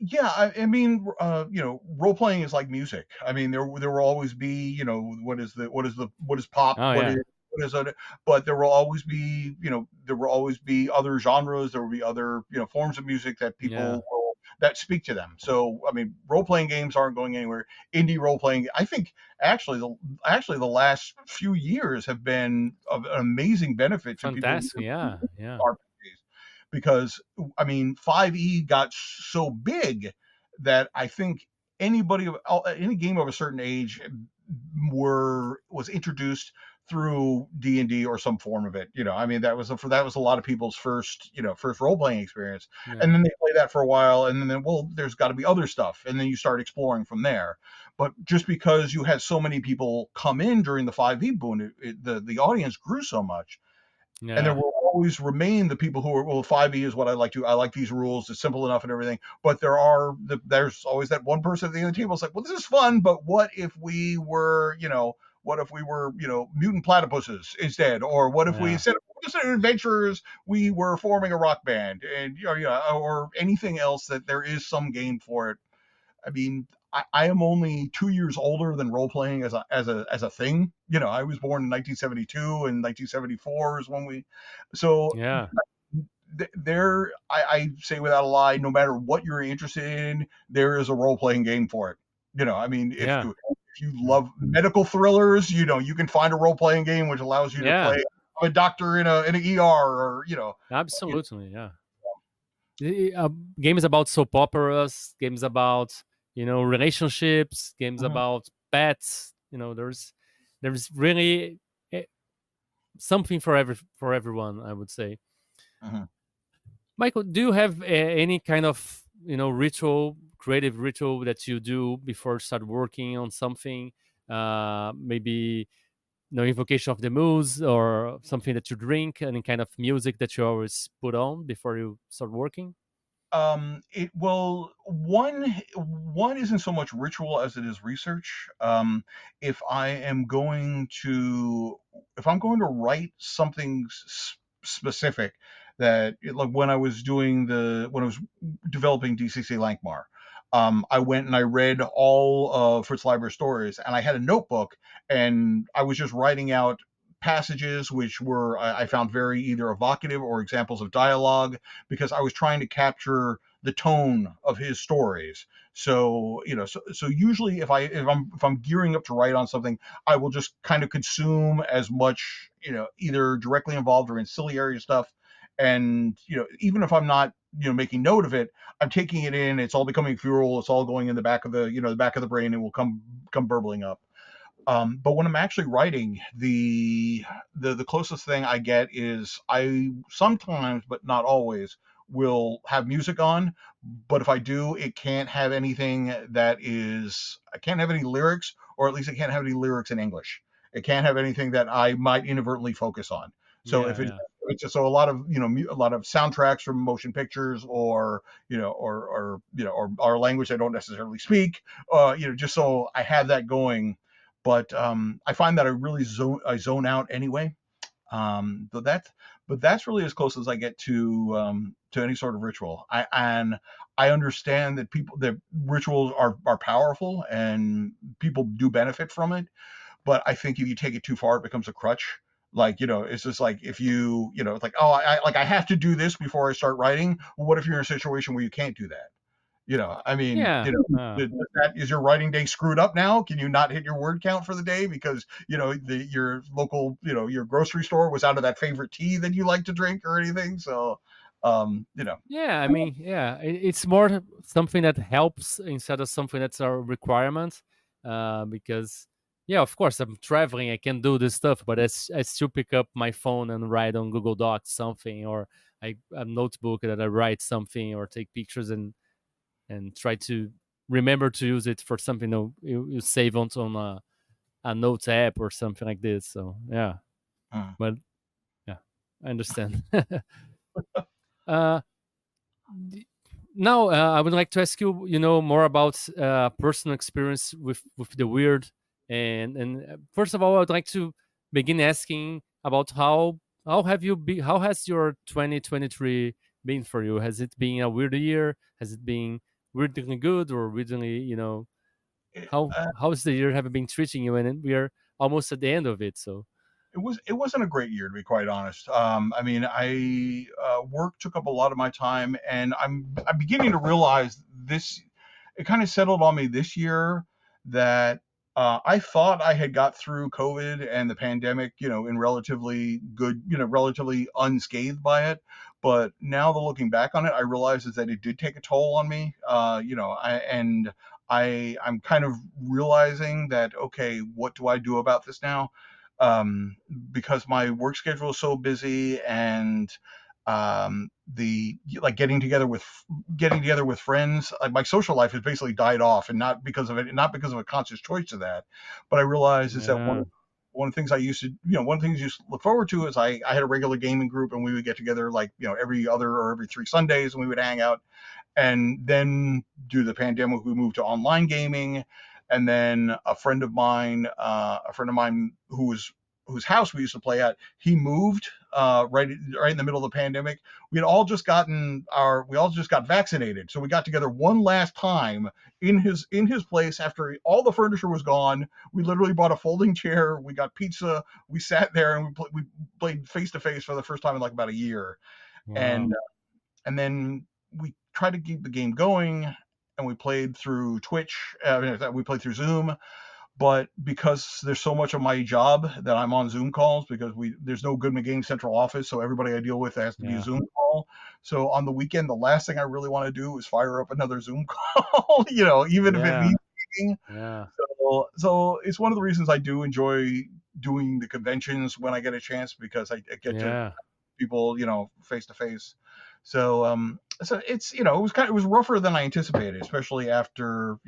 Yeah, I mean, role playing is like music. I mean, there will always be, what is pop,
Oh yeah,
what is it, but there will always be other genres. There will be other, forms of music that
yeah,
that speak to them. So, I mean, role playing games aren't going anywhere. Indie role playing, I think, actually the last few years have been of an amazing benefit to people
fantastic, yeah, yeah,
RPGs, because I mean 5e got so big that I think any game of a certain age was introduced through D&D or some form of it. I mean, that was a lot of people's first role playing experience,
yeah,
and then they play that for a while, and then well, there's got to be other stuff, and then you start exploring from there. But just because you had so many people come in during the 5e boom, the audience grew so much, and there
yeah,
will always remain the people who are, well, 5e is what I like these rules, it's simple enough and everything. But there's always that one person at the end of the table is like, well, this is fun, but what if we were, mutant platypuses instead? Or what if we,
yeah,
instead of adventurers, we were forming a rock band, and or anything else that there is some game for it. I mean, I am only 2 years older than role playing as a thing. I was born in 1972, and 1974 is when so
yeah,
there, I say without a lie, no matter what you're interested in, there is a role playing game for it. I mean,
yeah,
if you love medical thrillers, you can find a role playing game which allows you to
yeah,
play a doctor in an ER, or
absolutely, yeah. Uh, Games about soap operas, games about relationships, games
Mhm,
about pets. There's really eh, something for everyone, I would say.
mhm.
Michael, do you have any kind of ritual, creative ritual that you do before you start working on something? Maybe invocation of the muse or something that you drink, any kind of music that you always put on before you start working?
It well, one isn't so much ritual as it is research. If I am going to if I'm going to write something specific, like when I was developing DCC Lankhmar, I went and I read all of Fritz Leiber's stories, and I had a notebook, and I was just writing out passages which I found very either evocative or examples of dialogue, because I was trying to capture the tone of his stories. So, so usually if I'm gearing up to write on something, I will just kind of consume as much, either directly involved or ancillary stuff. And, even if I'm not, making note of it, I'm taking it in, it's all becoming fuel, it's all going in the back of the back of the brain, and will come burbling up. But when I'm actually writing, the closest thing I get is I sometimes, but not always, will have music on. But if I do, it can't have anything I can't have any lyrics, or at least it can't have any lyrics in English. It can't have anything that I might inadvertently focus on. So
Yeah, yeah,
it's just, so a lot of a lot of soundtracks from motion pictures, or or language I don't necessarily speak, just so I have that going. But I find that I zone out anyway. But that's really as close as I get to any sort of ritual. I understand that rituals are powerful, and people do benefit from it. But I think if you take it too far, it becomes a crutch. Like, it's just like, if it's like, oh, I have to do this before I start writing. Well, what if you're in a situation where you can't do that? I mean,
Yeah.
is your writing day screwed up now? Can you not hit your word count for the day because your local, your grocery store was out of that favorite tea that you like to drink or anything? So, um, you know,
Yeah, I mean, yeah, it's more something that helps instead of something that's a requirement. Because, yeah, of course, I'm traveling, I can do this stuff, but I still pick up my phone and write on Google Docs something, or a notebook that I write something or take pictures and try to remember to use it for something you save on a notes app or something like this. So, yeah,
uh,
but yeah, I understand. uh, D- Now, I would like to ask you, more about personal experience with the weird, and first of all, I would like to begin asking about how has your 2023 been for you? Has it been a weird year? Has it been weirdly good or weirdly,
it,
how is the year have been treating you? And we are almost at the end of it, so
it wasn't a great year, to be quite honest. I mean, I work took up a lot of my time, and I'm beginning to realize this. It kind of settled on me this year that I thought I had got through COVID and the pandemic, in relatively good, relatively unscathed by it. But now, looking back on it, I realize is that it did take a toll on me. I'm kind of realizing that, okay, what do I do about this now? um, because my work schedule is so busy, and the like getting together with friends, like my social life has basically died off, and not because of a conscious choice of that. But I realize is that
yeah,
one of the things I used to, one of the things I used to look forward to is I had a regular gaming group, and we would get together like, every other or every 3 Sundays, and we would hang out. And then, due to the pandemic, we moved to online gaming. And then a friend of mine whose house we used to play at, he moved right in the middle of the pandemic. We all just got vaccinated, so we got together one last time in his place after all the furniture was gone. We literally bought a folding chair, we got pizza, we sat there, and we played face to face for the first time in like about a year.
wow,
And and then we tried to keep the game going, and we played through Twitch. We played through Zoom, but because there's so much of my job that I'm on Zoom calls, because there's no Goodman Games central office, so everybody I deal with has to be a
yeah,
Zoom call. So on the weekend, the last thing I really want to do is fire up another Zoom call, even if it
yeah,
means meeting.
yeah,
So it's one of the reasons I do enjoy doing the conventions when I get a chance, because I get to
yeah,
people, face to face. So it's, it was rougher than I anticipated, especially after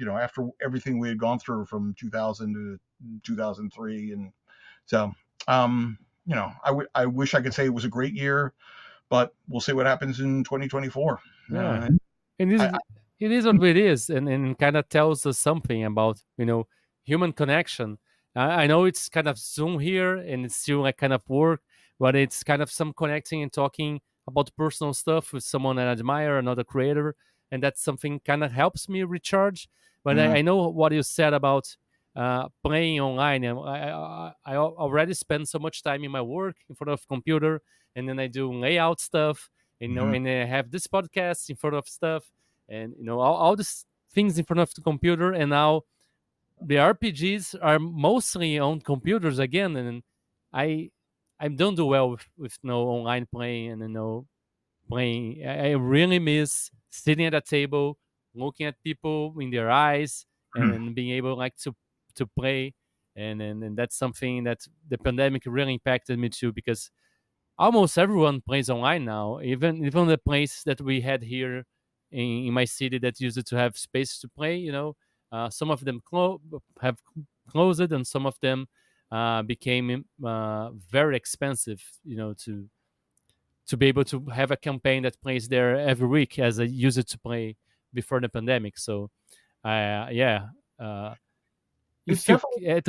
everything we had gone through from 2000 to 2003. And so, I wish I could say it was a great year, but we'll see what happens in 2024.
yeah.
uh,
And
I,
it is what it is, and kind of tells us something about human connection. I know it's kind of Zoom here, and it's still like kind of work, but it's kind of some connecting and talking about personal stuff with someone I admire, another creator, and that's something kind of helps me recharge. But
mm,
I know what you said about playing online. And I already spend so much time in my work in front of computer, and then I do layout stuff,
mhm,
and I have this podcast in front of stuff, and all these things in front of the computer, and now the RPGs are mostly on computers again, and I I don't do well with no online playing and playing. I really miss sitting at a table, looking at people in their eyes,
mhm,
and being able like to play, and that's something that the pandemic really impacted me too, because almost everyone plays online now. Even the place that we had here in my city that used to have space to play, some of them have closed, and some of them became very expensive, to be able to have a campaign that plays there every week as I used to play before the pandemic. So, yeah, uh,
it's
if you
definitely,
at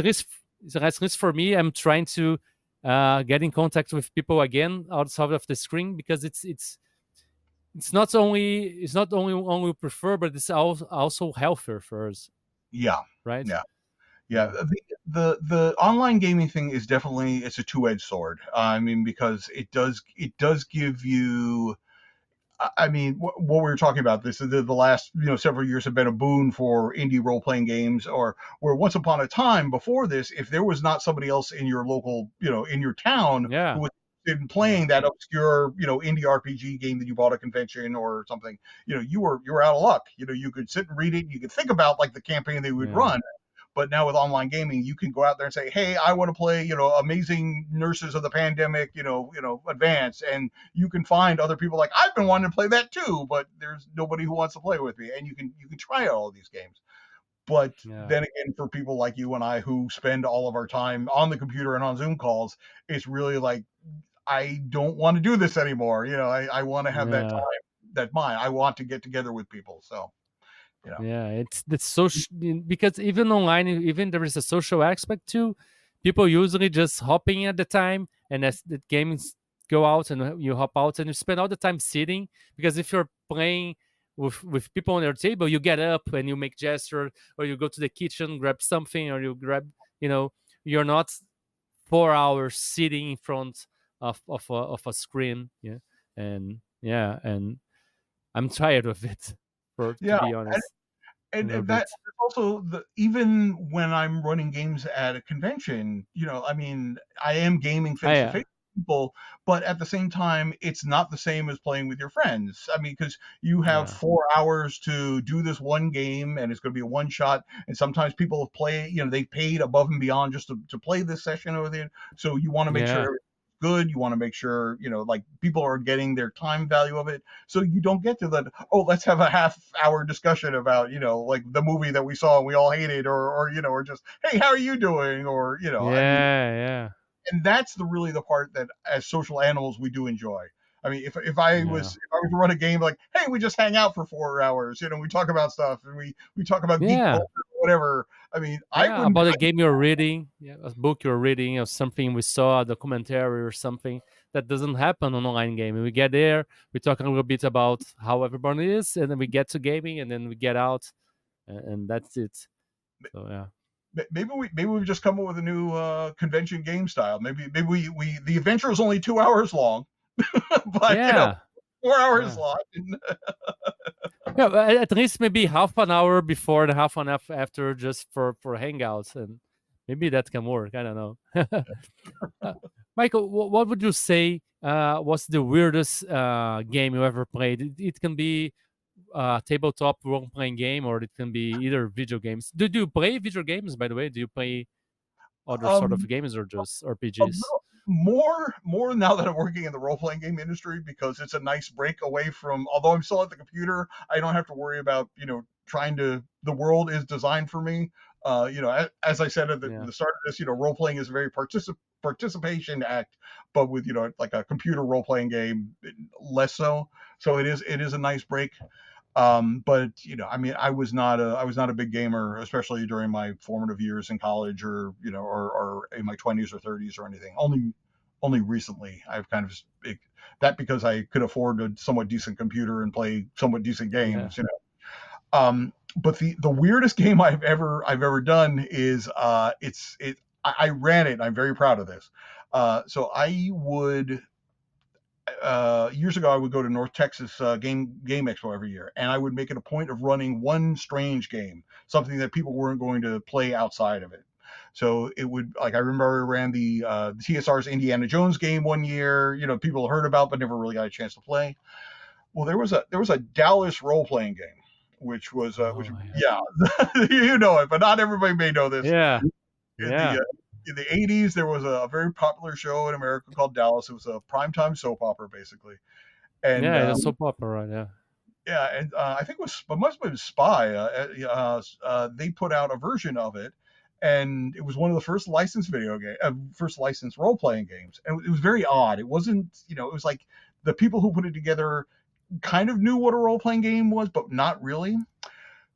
least for me, I'm trying to get in contact with people again outside of the screen, because it's not only we prefer, but it's also healthier for us,
yeah,
right?
yeah. Yeah, the online gaming thing is definitely, it's a two-edged sword. I mean, because it does give you. I mean, what we were talking about, this the last several years have been a boon for indie role playing games, or where once upon a time before this, if there was not somebody else in your local, in your town
Yeah.
who was in
Yeah.
playing that obscure, indie RPG game that you bought at a convention or something, you were out of luck. You could sit and read it, and you could think about like the campaign they would
Yeah.
run. But now with online gaming, you can go out there and say, "Hey, I want to play, Amazing Nurses of the Pandemic, Advanced," and you can find other people like, "I've been wanting to play that too, but there's nobody who wants to play with me," and you can try all of these games. But
Yeah.
then again, for people like you and I who spend all of our time on the computer and on Zoom calls, it's really like, I don't want to do this anymore. I want to have that
Yeah.
time that's mine. I want to get together with people. So, you know,
Yeah, it's the social, because even online, even there is a social aspect too. People usually just hopping at the time, and as the games go out and you hop out, and you spend all the time sitting. Because if you're playing with people on your table, you get up and you make gesture, or you go to the kitchen, grab something, or you grab, you know, you're not 4 hours sitting in front of a screen. Yeah, and I'm tired of it, to
yeah.
be honest. A little
And that
bit.
also, even when I'm running games at a convention, I mean, I am gaming
Oh
face to
yeah,
face with people, but at the same time, it's not the same as playing with your friends. I mean, because you have
yeah,
4 hours to do this one game, and it's going to be a one shot. And sometimes people have played, they paid above and beyond just to play this session over there. So you want to make sure
yeah,
everything's good. You want to make sure, like people are getting their time value of it. So you don't get to the, oh, let's have a half-hour discussion about, like the movie that we saw and we all hated, or just, hey, how are you doing, or I mean,
yeah,
and that's really the part that as social animals we do enjoy. I mean, if I
yeah,
was to run a game like, hey, we just hang out for 4 hours, we talk about stuff, and we talk about geek
yeah,
culture or whatever. I mean, I
yeah.
wouldn't.
About a game you're reading, yeah, a book you're reading, or something we saw, a documentary or something that doesn't happen on online gaming. We get there, we talk a little bit about how everyone is, and then we get to gaming, and then we get out, and that's it. So yeah,
Maybe we just come up with a new convention game style. Maybe we the adventure is only 2 hours long, but
yeah,
4 hours
yeah.
long.
Yeah, but at least maybe half an hour before and half an hour after, just for hangouts, and maybe that can work. I don't know. Uh, Michael, what would you say was the weirdest game you ever played? It can be tabletop role playing game, or it can be either video games. Do you play video games, by the way? Do you play other sort of
um,
games, or just
a
RPGs?
little more now that I'm working in the role playing game industry, because it's a nice break away from. Although I'm still at the computer, I don't have to worry about trying to. The world is designed for me. As I said at
Yeah,
the start of this, role playing is a very participation act, but with like a computer role playing game, less so. So it is a nice break. But I mean, I was not a big gamer, especially during my formative years in college, or or in my 20s or 30s or anything. Only recently I've kind of that, because I could afford a somewhat decent computer and play somewhat decent
yeah.
games. But the weirdest game I've ever done is I ran it. And I'm very proud of this. So I would years ago, I would go to North Texas Game Expo every year, and I would make it a point of running one strange game, something that people weren't going to play outside of it. So it would, like, I remember I ran the TSR's Indiana Jones game one year. People heard about but never really got a chance to play. Well, there was a Dallas role playing game, which
Oh yeah,
yeah, you know it, but not everybody may know this.
yeah,
In the
yeah,
in the 80s, there was a very popular show in America called Dallas. It was a primetime soap opera, basically. And
yeah. It's a soap opera, right? Yeah,
yeah, and I think it must have been Spy. They put out a version of it, and it was one of the first licensed first licensed role playing games. And it was very odd. It wasn't, it was like the people who put it together kind of knew what a role playing game was, but not really.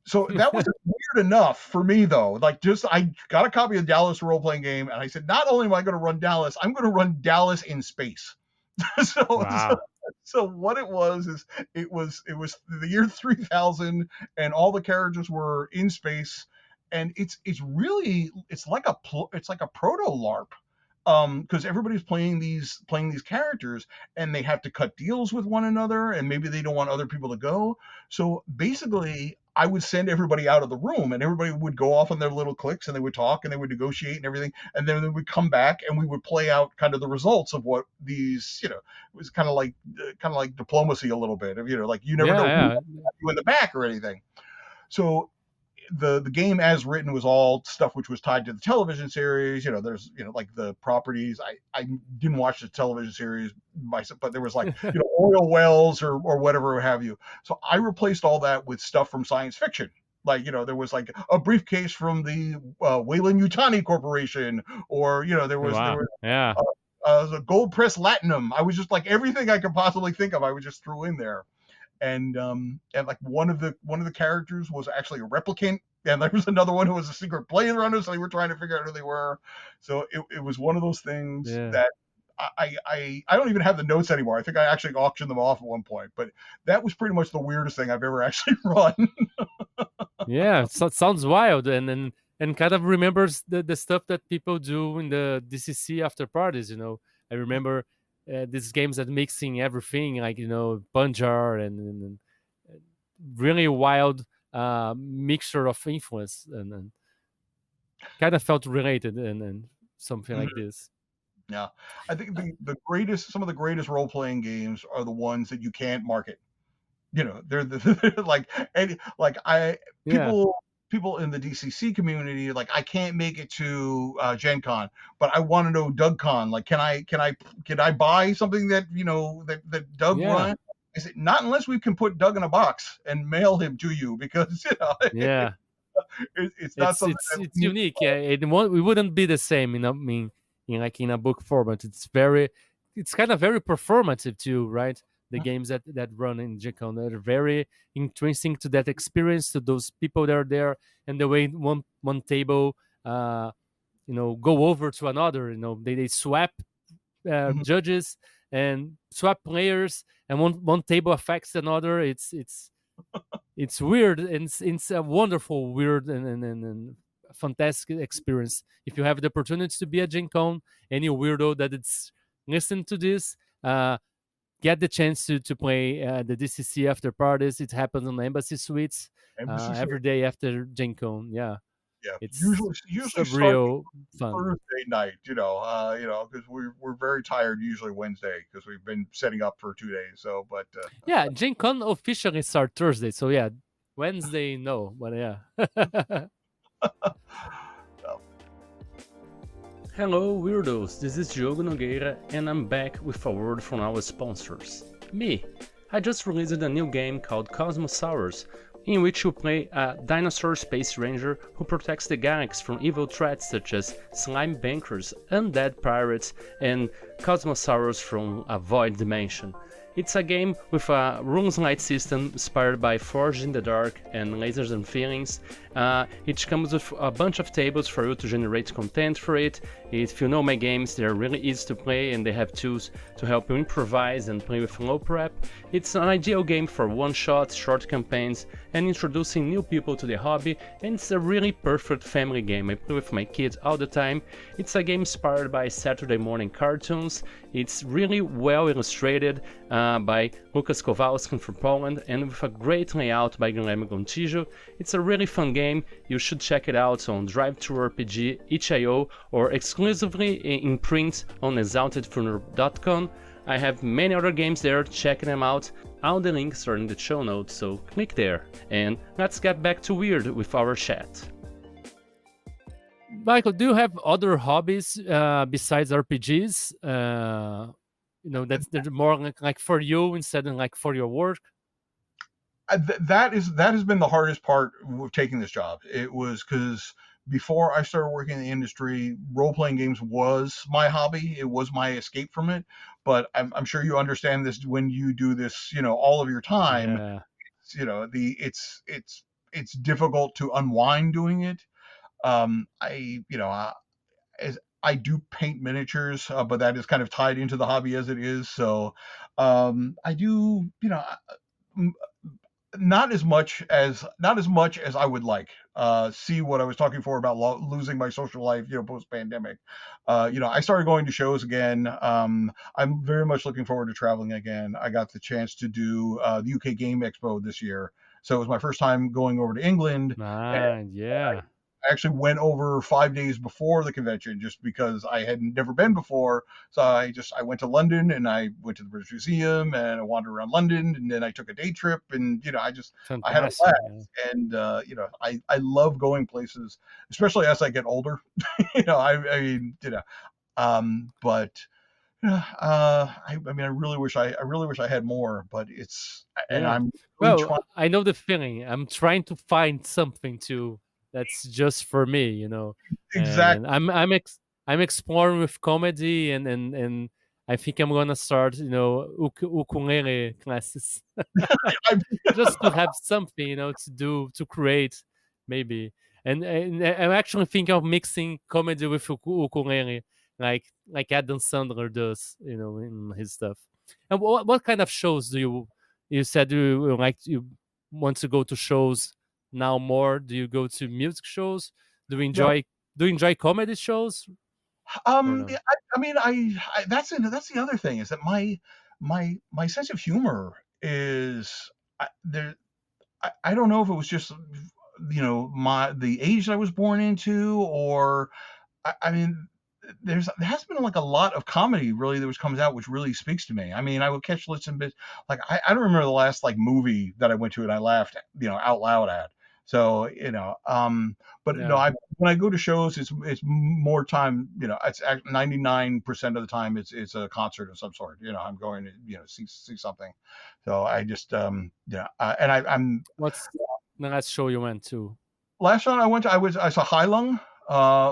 So that was weird enough for me, though. Like, just I got a copy of Dallas role playing game, and I said, not only am I going to run Dallas, I'm going to run Dallas in space. so, so
wow.
so what it was is, it was the year 3000, and all the characters were in space, and it's like a proto LARP, because everybody's playing these characters, and they have to cut deals with one another, and maybe they don't want other people to go. So basically, I would send everybody out of the room, and everybody would go off on their little cliques, and they would talk, and they would negotiate and everything, and then they would come back, and we would play out kind of the results of what these, it was kind of like diplomacy a little bit of, like you never
Yeah,
know who
yeah,
you in the back or anything. So the game as written was all stuff which was tied to the television series. There's like the properties. I didn't watch the television series myself, but there was like oil wells or whatever have you. So I replaced all that with stuff from science fiction. Like there was like a briefcase from the Wayland Yutani Corporation, or there was
wow, yeah,
the gold press latinum. I was just like everything I could possibly think of. I was just threw in there, and like one of the characters was actually a replicant, and there was another one who was a secret Blade Runner, so they were trying to figure out who they were. So it was one of those things
yeah.
that I don't even have the notes anymore. I think I actually auctioned them off at one point, but that was pretty much the weirdest thing I've ever actually run.
Yeah, so, sounds wild, and kind of remembers the stuff that people do in the DCC after parties. I remember these games that mixing everything, like Punjar and really wild mixture of influence, and kind of felt related, and something like this.
Yeah, I think some of the greatest role playing games are the ones that you can't market. They're like, and like
Yeah,
people in the DCC community, like, I can't make it to Gen Con, but I want to know Doug Con. Like, can I buy something that Doug
yeah,
run? I said, not unless we can put Doug in a box and mail him to you, because
yeah.
it's not
It's
something
it's
that
it's unique. Yeah, it wouldn't be the same. I mean, in a book format. It's kind of very performative too, right? The games that run in Gen-Con, they're very intrinsic to that experience, to those people that are there, and the way one table, go over to another. They swap
Mhm.
judges and swap players, and one table affects another. It's weird, and it's a wonderful, weird, and fantastic experience. If you have the opportunity to be at Gen Con, any weirdo that it's listen to this, get the chance to play the DCC after parties. It happens on Embassy Suites
Embassy
every
Suite.
day after Gen Con. Yeah,
Yeah,
it's
usually starting
surreal fun.
Thursday night, because we're very tired usually Wednesday, because we've been setting up for 2 days. So, but
Yeah, Gen Con officially start Thursday, so yeah, Wednesday no, but yeah.
uh,
Hello Weirdos, this is Diogo Nogueira and I'm back with a word from our sponsors. Me! I just released a new game called Cosmosaurus, in which you play a dinosaur space ranger who protects the galaxy from evil threats such as slime bankers, undead pirates, and Cosmosaurus from a void dimension. It's a game with a runes light system inspired by Forged in the Dark and Lasers and Feelings. It comes with a bunch of tables for you to generate content for it. If you know my games, they're really easy to play, and they have tools to help you improvise and play with low prep. It's an ideal game for one-shots, short campaigns, and introducing new people to the hobby, and it's a really perfect family game. I play with my kids all the time. It's a game inspired by Saturday morning cartoons. It's really well illustrated by Lucas Kowalski from Poland, and with a great layout by Guilherme Gontijo. It's a really fun game. You should check it out on Drive-Thru RPG, itch.io, or exclusively in print on exaltedfuneral.com. I have many other games there, check them out. All the links are in the show notes, so click there. And let's get back to Weird with our chat.
Michael, do you have other hobbies besides RPGs? That's they're more like for you instead of like for your work.
that has been the hardest part of taking this job. It was because before I started working in the industry, role playing games was my hobby. It was my escape from it. But I'm sure you understand this when you do this, all of your time.
Yeah,
It's difficult to unwind doing it. I you know I, as I do paint miniatures, but that is kind of tied into the hobby as it is. So I do, not as much as I would like. See what I was talking for about losing my social life, post pandemic. I started going to shows again. I'm very much looking forward to traveling again. I got the chance to do the UK Game Expo this year, so it was my first time going over to England.
Ah, yeah.
I actually went over 5 days before the convention just because I had never been before. So I went to London and I went to the British Museum and I wandered around London and then I took a day trip and I had a
Fantastic.
blast.
Yeah.
And I love going places, especially as I get older. I mean, but I really wish I had more, but and
Yeah.
I'm really trying.
Well, I know the feeling. I'm trying to find something that's just for me, and
Exactly.
and I'm exploring with comedy, and I think I'm gonna start, ukulele classes
I,
just to have something, to do to create maybe. And I'm actually thinking of mixing comedy with ukulele, like Adam Sandler does, in his stuff. And what kind of shows do you said you want to go to shows now more? Do you go to music shows? Do you
yeah.
enjoy do you enjoy comedy shows or no?
Yeah, I mean, that's the other thing is that my sense of humor is there. I don't know if it was just the age that I was born into, or I mean, there has been like a lot of comedy really that was comes out which really speaks to me. I mean, I would catch listen bits like I don't remember the last like movie that I went to and I laughed out loud at. So but no,
Yeah.
I when I go to shows, it's more time. It's 99% of the time it's a concert of some sort. I'm going to see something. So I just and I'm
What's the last show you went to?
last time I went to, I saw Hailung,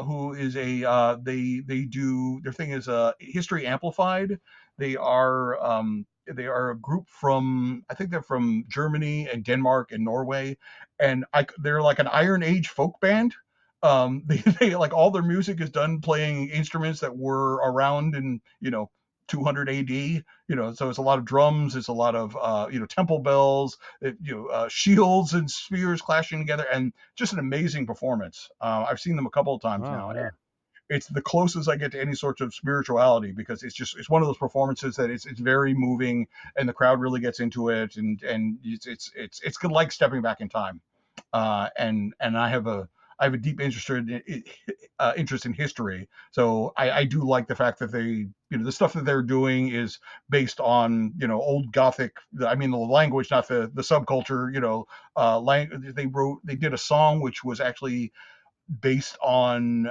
who is they do their thing is history amplified. They are a group from I think they're from Germany and Denmark and Norway, and they're like an Iron Age folk band. They like all their music is done playing instruments that were around in 200 AD. So it's a lot of drums, it's a lot of temple bells, shields and spears clashing together, and just an amazing performance. I've seen them a couple of times
Wow,
now.
yeah.
It's the closest I get to any sort of spirituality because it's one of those performances that it's very moving and the crowd really gets into it and it's like stepping back in time. And I have a deep interest in history, so I do like the fact that the stuff that they're doing is based on old Gothic. I mean the language, not the subculture. They did a song which was actually based on,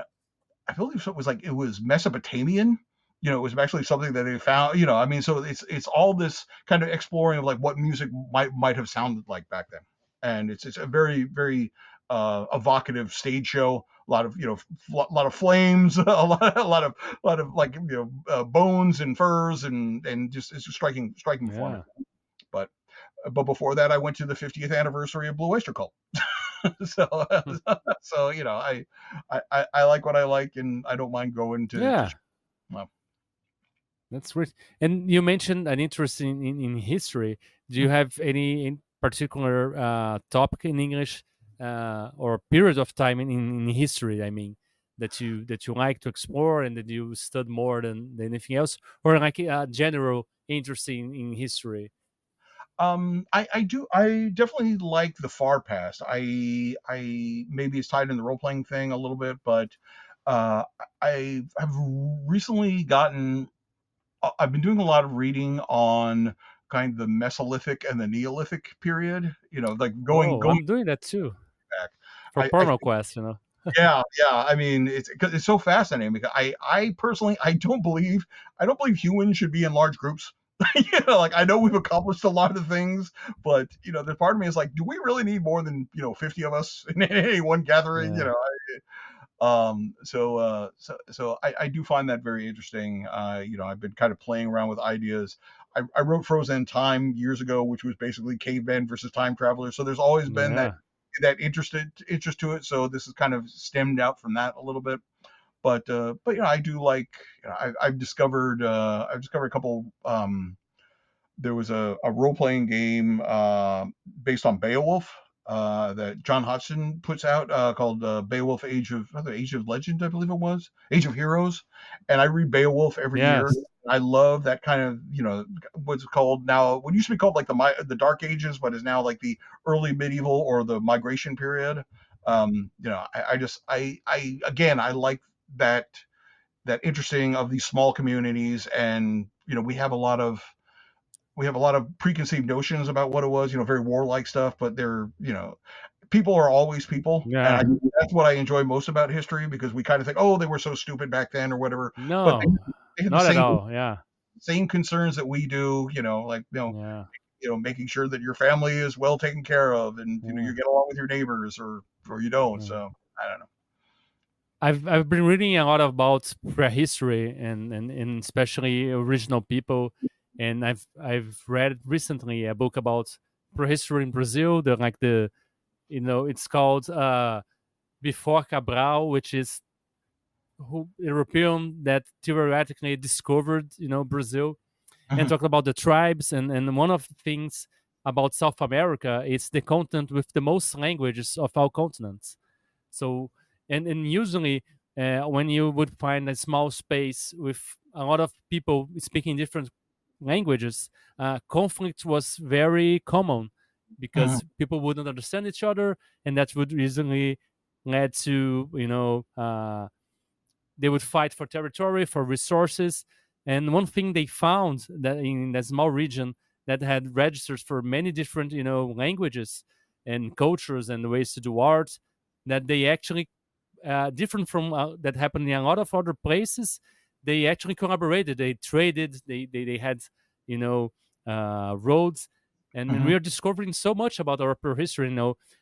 I believe it was Mesopotamian. It was actually something that they found. I mean, so it's all this kind of exploring of like what music might have sounded like back then, and it's a very very evocative stage show. A lot of lot of flames, a lot of like bones and furs and just it's a striking
Yeah.
performance. But before that, I went to the 50th anniversary of Blue Oyster Cult. so
Hmm.
so I like what I like, and I don't mind going to
Yeah.
well,
That's great. And you mentioned an interest in history. Do you have any in particular topic in English or period of time in history? I mean, that you like to explore and that you stud more than anything else, or like a general interest in history?
I definitely like the far past. I maybe it's tied in the role playing thing a little bit, but uh I have recently gotten I've been doing a lot of reading on kind of the Mesolithic and the Neolithic period, like going
Oh,
going
I'm doing that too
back.
for
I
Perma Quest.
Yeah, yeah. I mean, it's because it's so fascinating. Because I personally, I don't believe humans should be in large groups. Like I know we've accomplished a lot of things, but the part of me is like, do we really need more than 50 of us in any one gathering?
Yeah.
So I do find that very interesting. I've been kind of playing around with ideas. I wrote Frozen Time years ago, which was basically cavemen versus time travelers. So there's always been that
Yeah.
interest to it. So this is kind of stemmed out from that a little bit. But I do like. I've discovered a couple. there was a role-playing game based on Beowulf that John Hodgson puts out called Beowulf Age of Legend, I believe it was Age of Heroes, and I read Beowulf every year.
Yes.
I love that kind of, what's called now, what used to be called like the Dark Ages, but is now like the early medieval or the migration period. I again, I like that interesting of these small communities, and we have a lot of preconceived notions about what it was, very warlike stuff, but people are always people. And
Yeah.
that's what I enjoy most about history, because we kind of think, oh, they were so stupid back then or whatever, but
No,
they have the
not at all. Yeah.
same concerns that we do, like,
Yeah.
making sure that your family is well taken care of, and,
Yeah.
you get along with your neighbors, or you don't.
Yeah.
So I don't know.
I've been reading a lot about prehistory and especially original people, and I've read recently a book about prehistory in Brazil. It's called Before Cabral, which is who European that theoretically discovered Brazil, and
Mhm,
talked about the tribes, and one of the things about South America is the continent with the most languages of all continents. So, and usually, when you would find a small space with a lot of people speaking different languages, conflict was very common
mhm,
because people wouldn't understand each other, and that would easily lead to they would fight for territory, for resources. And one thing they found that in that small region that had registers for many different languages and cultures and ways to do art, that they actually different from that happened in a lot of other places. They actually collaborated, they traded, they had you know roads. And we
mhm,
are discovering so much about our prehistory.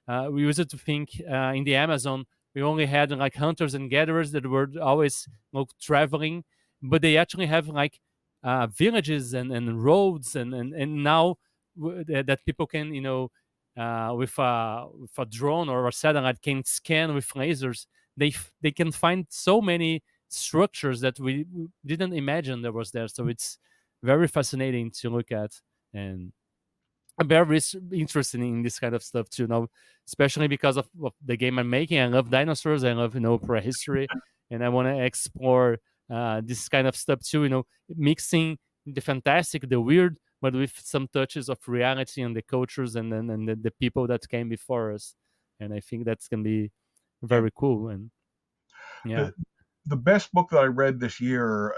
We used to think in the Amazon we only had like hunters and gatherers that were always traveling, but they actually have like villages and roads, and now that people can with a drone or a satellite can scan with lasers. They can find so many structures that we didn't imagine there was there. So it's very fascinating to look at, and I'm very interested in this kind of stuff too. Especially because of the game I'm making. I love dinosaurs. I love prehistory, and I want to explore this kind of stuff too. Mixing the fantastic, the weird, but with some touches of reality and the cultures and the people that came before us. And I think that's gonna be
yeah.
very cool. And yeah.
The the best book that I read this year,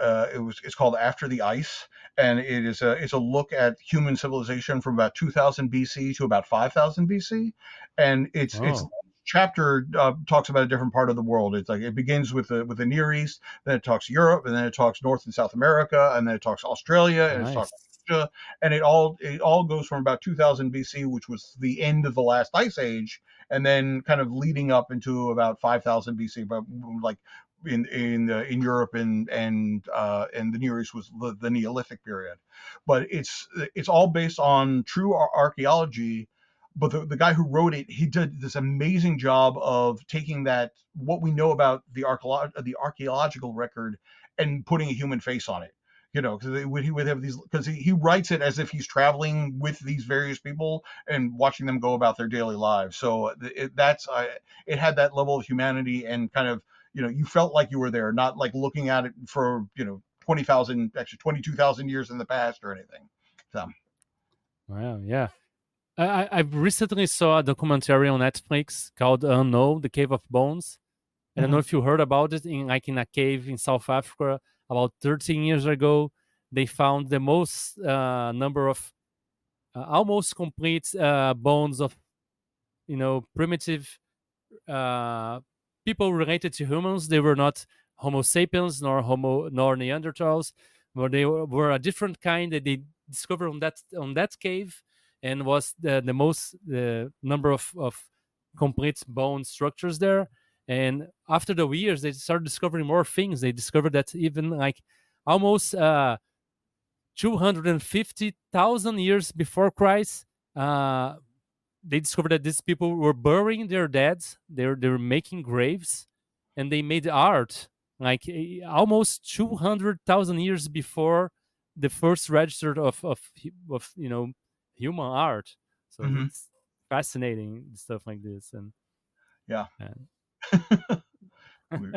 it's called After the Ice, and it's a look at human civilization from about 2000 BC to about 5000 BC, and it's
Oh,
chapter talks about a different part of the world. It's like it begins with the Near East, then it talks Europe, and then it talks North and South America, and then it talks Australia, and it talks
nice.
Asia, and it all goes from about 2000 BC, which was the end of the last ice age, and then kind of leading up into about 5000 BC, but like in Europe and the Near East was the Neolithic period. But it's all based on true archaeology. But the guy who wrote it, he did this amazing job of taking that what we know about the archaeological record and putting a human face on it. Because he would have these, because he writes it as if he's traveling with these various people and watching them go about their daily lives. So it had that level of humanity, and kind of, you felt like you were there, not like looking at it for 20,000, actually 22,000 years in the past or anything. So
Wow. Yeah. I recently saw a documentary on Netflix called Unknown: The Cave of Bones. I don't know
mhm,
if you heard about it. In a cave in South Africa about 13 years ago, they found the most number of almost complete bones of primitive uh, people related to humans. They were not Homo sapiens nor Neanderthals, but they were a different kind that they discovered on that cave, and was the most the number of complete bone structures there. And after the years, they started discovering more things. They discovered that even like almost 250,000 years before Christ, uh, they discovered that these people were burying their dead. They were making graves, and they made art like almost 200,000 years before the first register of human art. So
Hmm.
it's fascinating stuff like this.
Yeah.
And
we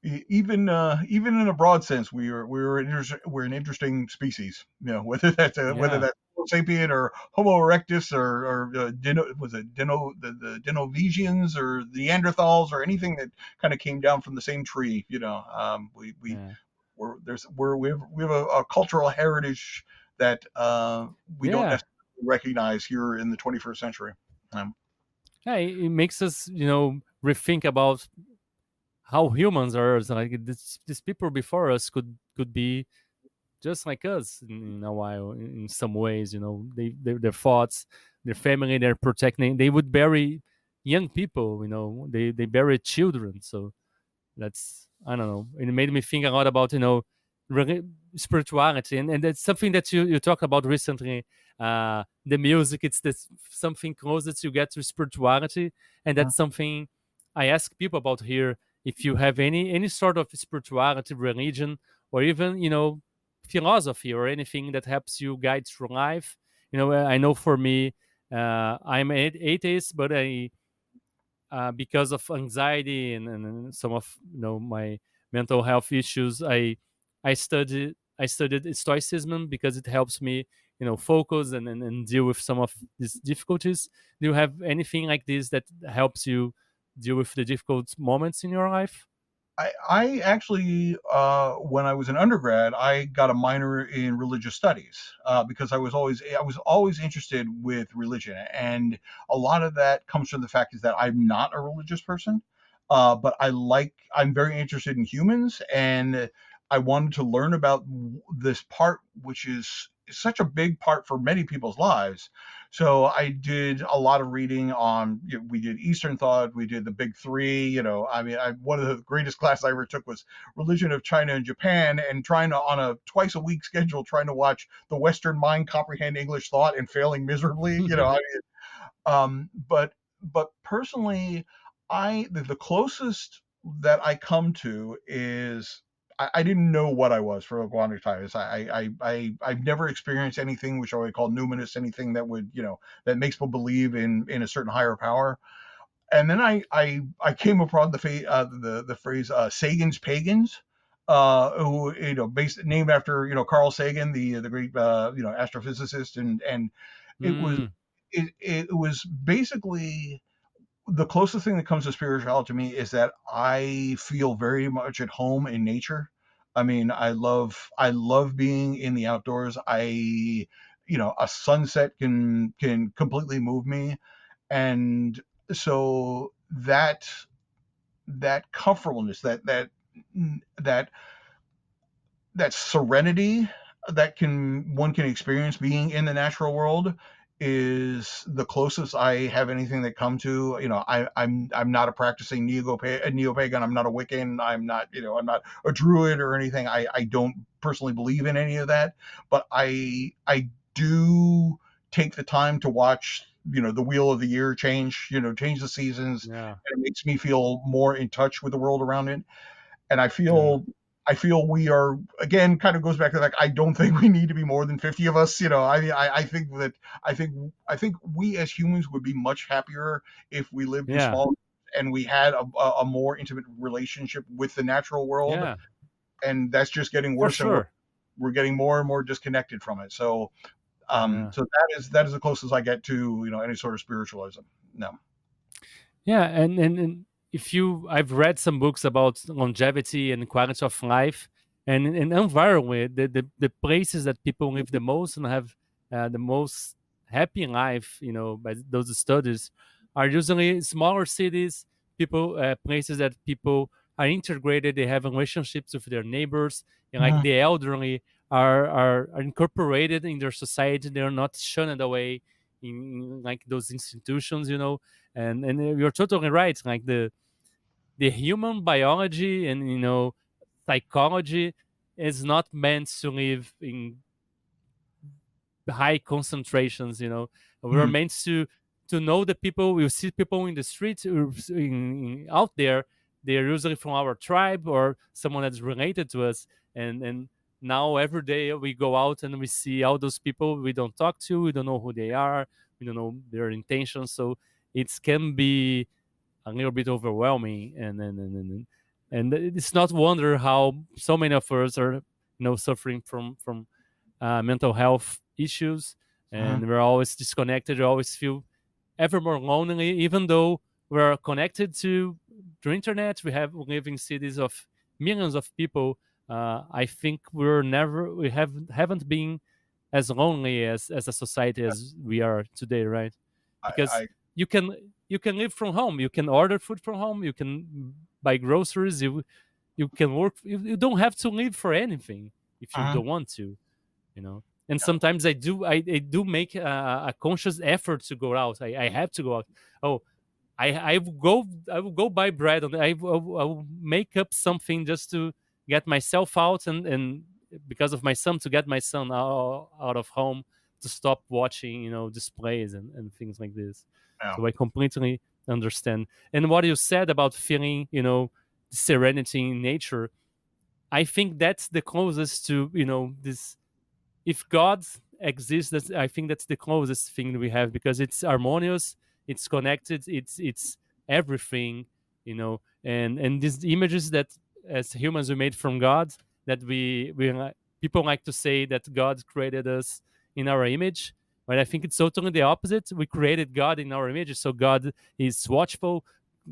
even in a broad sense, we're an interesting species. Whether
yeah,
that's Homo sapien or Homo erectus or the Denovesians or Neanderthals or anything that kind of came down from the same tree.
yeah,
We have a cultural heritage that we don't
yeah.
necessarily recognize here in the 21st century. Um,
Yeah, it makes us, rethink about how humans are. It's like these people before us could be just like us in a while, in some ways. Their thoughts, their family, they're protecting. They would bury young people. They bury children. So that's, I don't know. It made me think a lot about spirituality, and that's something that you talked about recently. The music, it's this something close that you get to spirituality, and that's something I ask people about here. If you have any sort of spirituality, religion, or even philosophy or anything that helps you guide through life. I know for me, I'm an atheist, but because of anxiety and some of my mental health issues, I studied stoicism because it helps me focus and deal with some of these difficulties. Do you have anything like this that helps you deal with the difficult moments in your life?
I actually, when I was an undergrad, I got a minor in religious studies because I was always interested with religion, and a lot of that comes from the fact is that I'm not a religious person, but I'm very interested in humans, and I wanted to learn about this part, which is such a big part for many people's lives. So I did a lot of reading on. We did Eastern thought, we did the big three. One of the greatest classes I ever took was religion of China and Japan, and trying to on a twice a week schedule trying to watch the Western mind comprehend English thought and failing miserably. But personally, the closest that I come to is I didn't know what I was for Guanajuato. I've never experienced anything which I would call numinous, anything that would that makes people believe in a certain higher power. And then I came upon the phrase Sagan's pagans, who based named after Carl Sagan, the great astrophysicist, and it was
Mm,
it was basically the closest thing that comes to spirituality to me is that I feel very much at home in nature. I mean, I love being in the outdoors. A sunset can completely move me, and so that comfortableness, that that serenity that can one can experience being in the natural world is the closest I have anything that come to. I'm not a practicing neo-pagan. I'm not a Wiccan. I'm not a druid or anything. I don't personally believe in any of that, but I do take the time to watch the wheel of the year change the seasons,
yeah,
and it makes me feel more in touch with the world around it. And
yeah,
I feel we are, again, kind of goes back to like I don't think we need to be more than 50 of us. I think that I think we as humans would be much happier if we lived in
yeah,
small and we had a more intimate relationship with the natural world.
yeah,
And that's just getting
for
worse, and
sure.
we're getting more and more disconnected from it. So
Yeah.
so that is the closest I get to any sort of spiritualism. No.
Yeah, and if I've read some books about longevity and quality of life, and in environment, the places that people live the most and have the most happy life, by those studies, are usually smaller cities, places that people are integrated, they have relationships with their neighbors, and like
Mhm.
the elderly are incorporated in their society, they're not shunned away in like those institutions, and you're totally right. Like the human biology and psychology is not meant to live in high concentrations. We're
Mhm.
meant to know the people. We see people in the streets out there. They're usually from our tribe or someone that's related to us, and now every day we go out and we see all those people we don't talk to, we don't know who they are, we don't know their intentions. So it can be a little bit overwhelming, and it's not wonder how so many of us are suffering from mental health issues,
Mhm.
and we're always disconnected. We always feel ever more lonely, even though we're connected to the internet. We live in cities of millions of people. I think we haven't been as lonely as a society as we are today, right? Because
I
you can live from home, you can order food from home, you can buy groceries, you can work. You don't have to live for anything if you
Mhm.
don't want to, and
Yeah.
sometimes I do make a conscious effort to go out. I have to go out. Oh, I will go buy bread, and I will make up something just to get myself out, and because of my son, to get my son out of home, to stop watching displays and things like this.
Yeah.
So I completely understand. And what you said about feeling serenity in nature, I think that's the closest to this. If God exists, I think that's the closest thing we have, because it's harmonious, it's connected, it's everything, and these images that as humans we made from God, that people like to say that God created us in our image, but I think it's totally the opposite. We created God in our image, so God is watchful,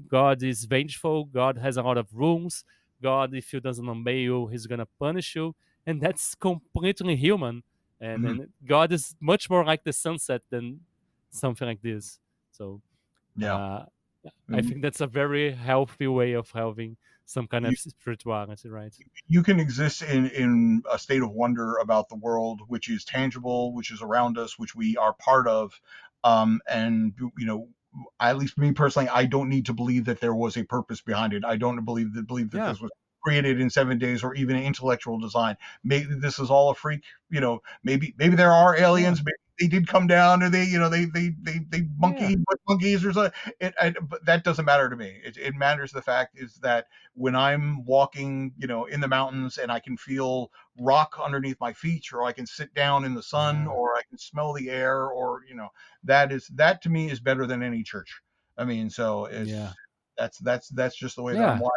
God is vengeful, God has a lot of rules. God, if he doesn't obey you, he's gonna punish you, and that's completely human. and
Mhm.
and God is much more like the sunset than something like this. So
Yeah.
uh, I
Um,
think that's a very healthy way of having some kind
You
of spirituality, right?
you can exist in a state of wonder about the world, which is tangible, which is around us, which we are part of. And at least me personally, I don't need to believe that there was a purpose behind it. I don't believe that
Yeah,
this was created in 7 days or even intellectual design. Maybe this is all a freak. Maybe there are
yeah,
aliens. Maybe they did come down, or they
yeah,
monkeyed with monkeys or something. But that doesn't matter to me. It matters. The fact is that when I'm walking, in the mountains and I can feel rock underneath my feet, or I can sit down in the sun,
yeah,
or I can smell the air, or that to me is better than any church. I mean, so
yeah,
that's just the way that I'm
yeah,
wired.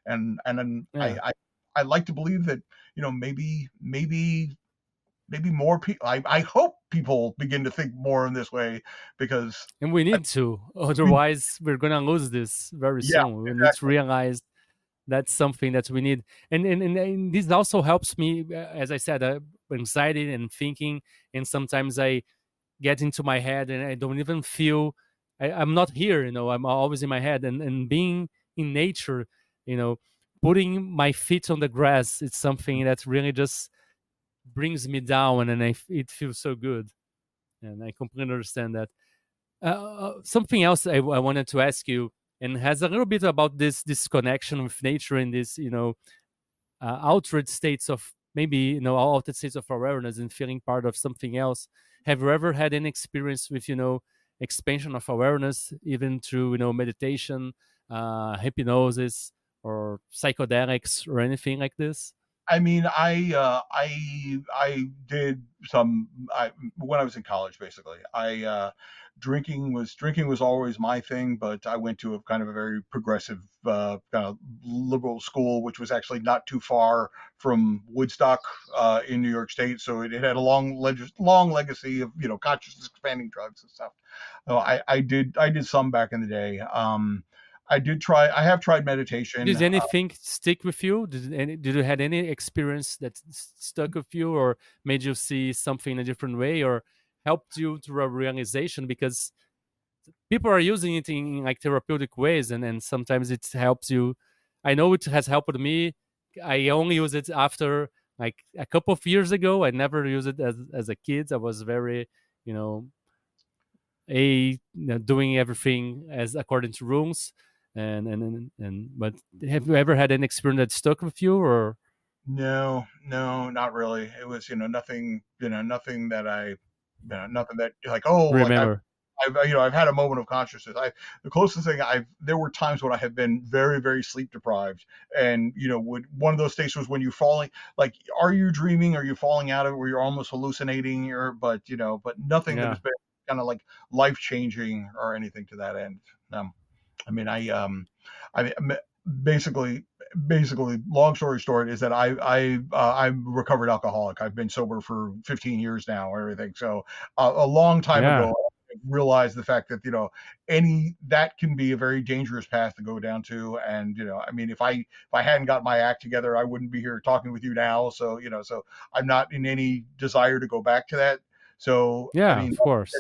And then
yeah.
I like to believe that maybe more people. I hope people begin to think more in this way because
And we
I
need to,
mean,
otherwise we're gonna lose this very
yeah,
soon. We need to
exactly.
realize that's something that we need. And this also helps me, as I said, anxiety and thinking, and sometimes I get into my head and I don't even feel I'm not here, I'm always in my head, and being in nature, you know putting my feet on the grass, it's something that really just brings me down, and it feels so good, and I completely understand that. Something else I wanted to ask you, and has a little bit about this connection with nature, and this altered states of, maybe altered states of awareness and feeling part of something else. Have you ever had any experience with expansion of awareness, even through meditation, hypnosis, or psychedelics, or anything like this?
I mean, I did some when I was in college. Basically, I drinking was always my thing, but I went to a kind of a very progressive kind of liberal school, which was actually not too far from Woodstock in New York State. So it had a long legacy of consciousness expanding drugs and stuff. So I did some back in the day. I have tried meditation.
Did anything stick with you? Did you had any experience that stuck with you, or made you see something in a different way, or helped you through a realization? Because people are using it in like therapeutic ways, and sometimes it helps you. I know it has helped me. I only use it after like a couple of years ago. I never used it as a kid. I was very, you know, doing everything as according to rules. And but have you ever had an experience that stuck with you, or
No, no, not really. It was, nothing, nothing that nothing that like, oh, like
remember?
I've had a moment of consciousness. The closest thing there were times when I have been very, very sleep deprived, and would one of those states was when you're falling, like, are you dreaming? Are you falling out of it where you're almost hallucinating? But nothing that
Yeah.
has been kind of like life changing or anything to that end. I mean, I basically, long story short is that I'm a recovered alcoholic. I've been sober for 15 years now or everything. So a long time
Yeah.
ago, I realized the fact that that can be a very dangerous path to go down to. And I mean, if I hadn't got my act together, I wouldn't be here talking with you now. So so I'm not in any desire to go back to that. So I
Yeah,
mean,
of course.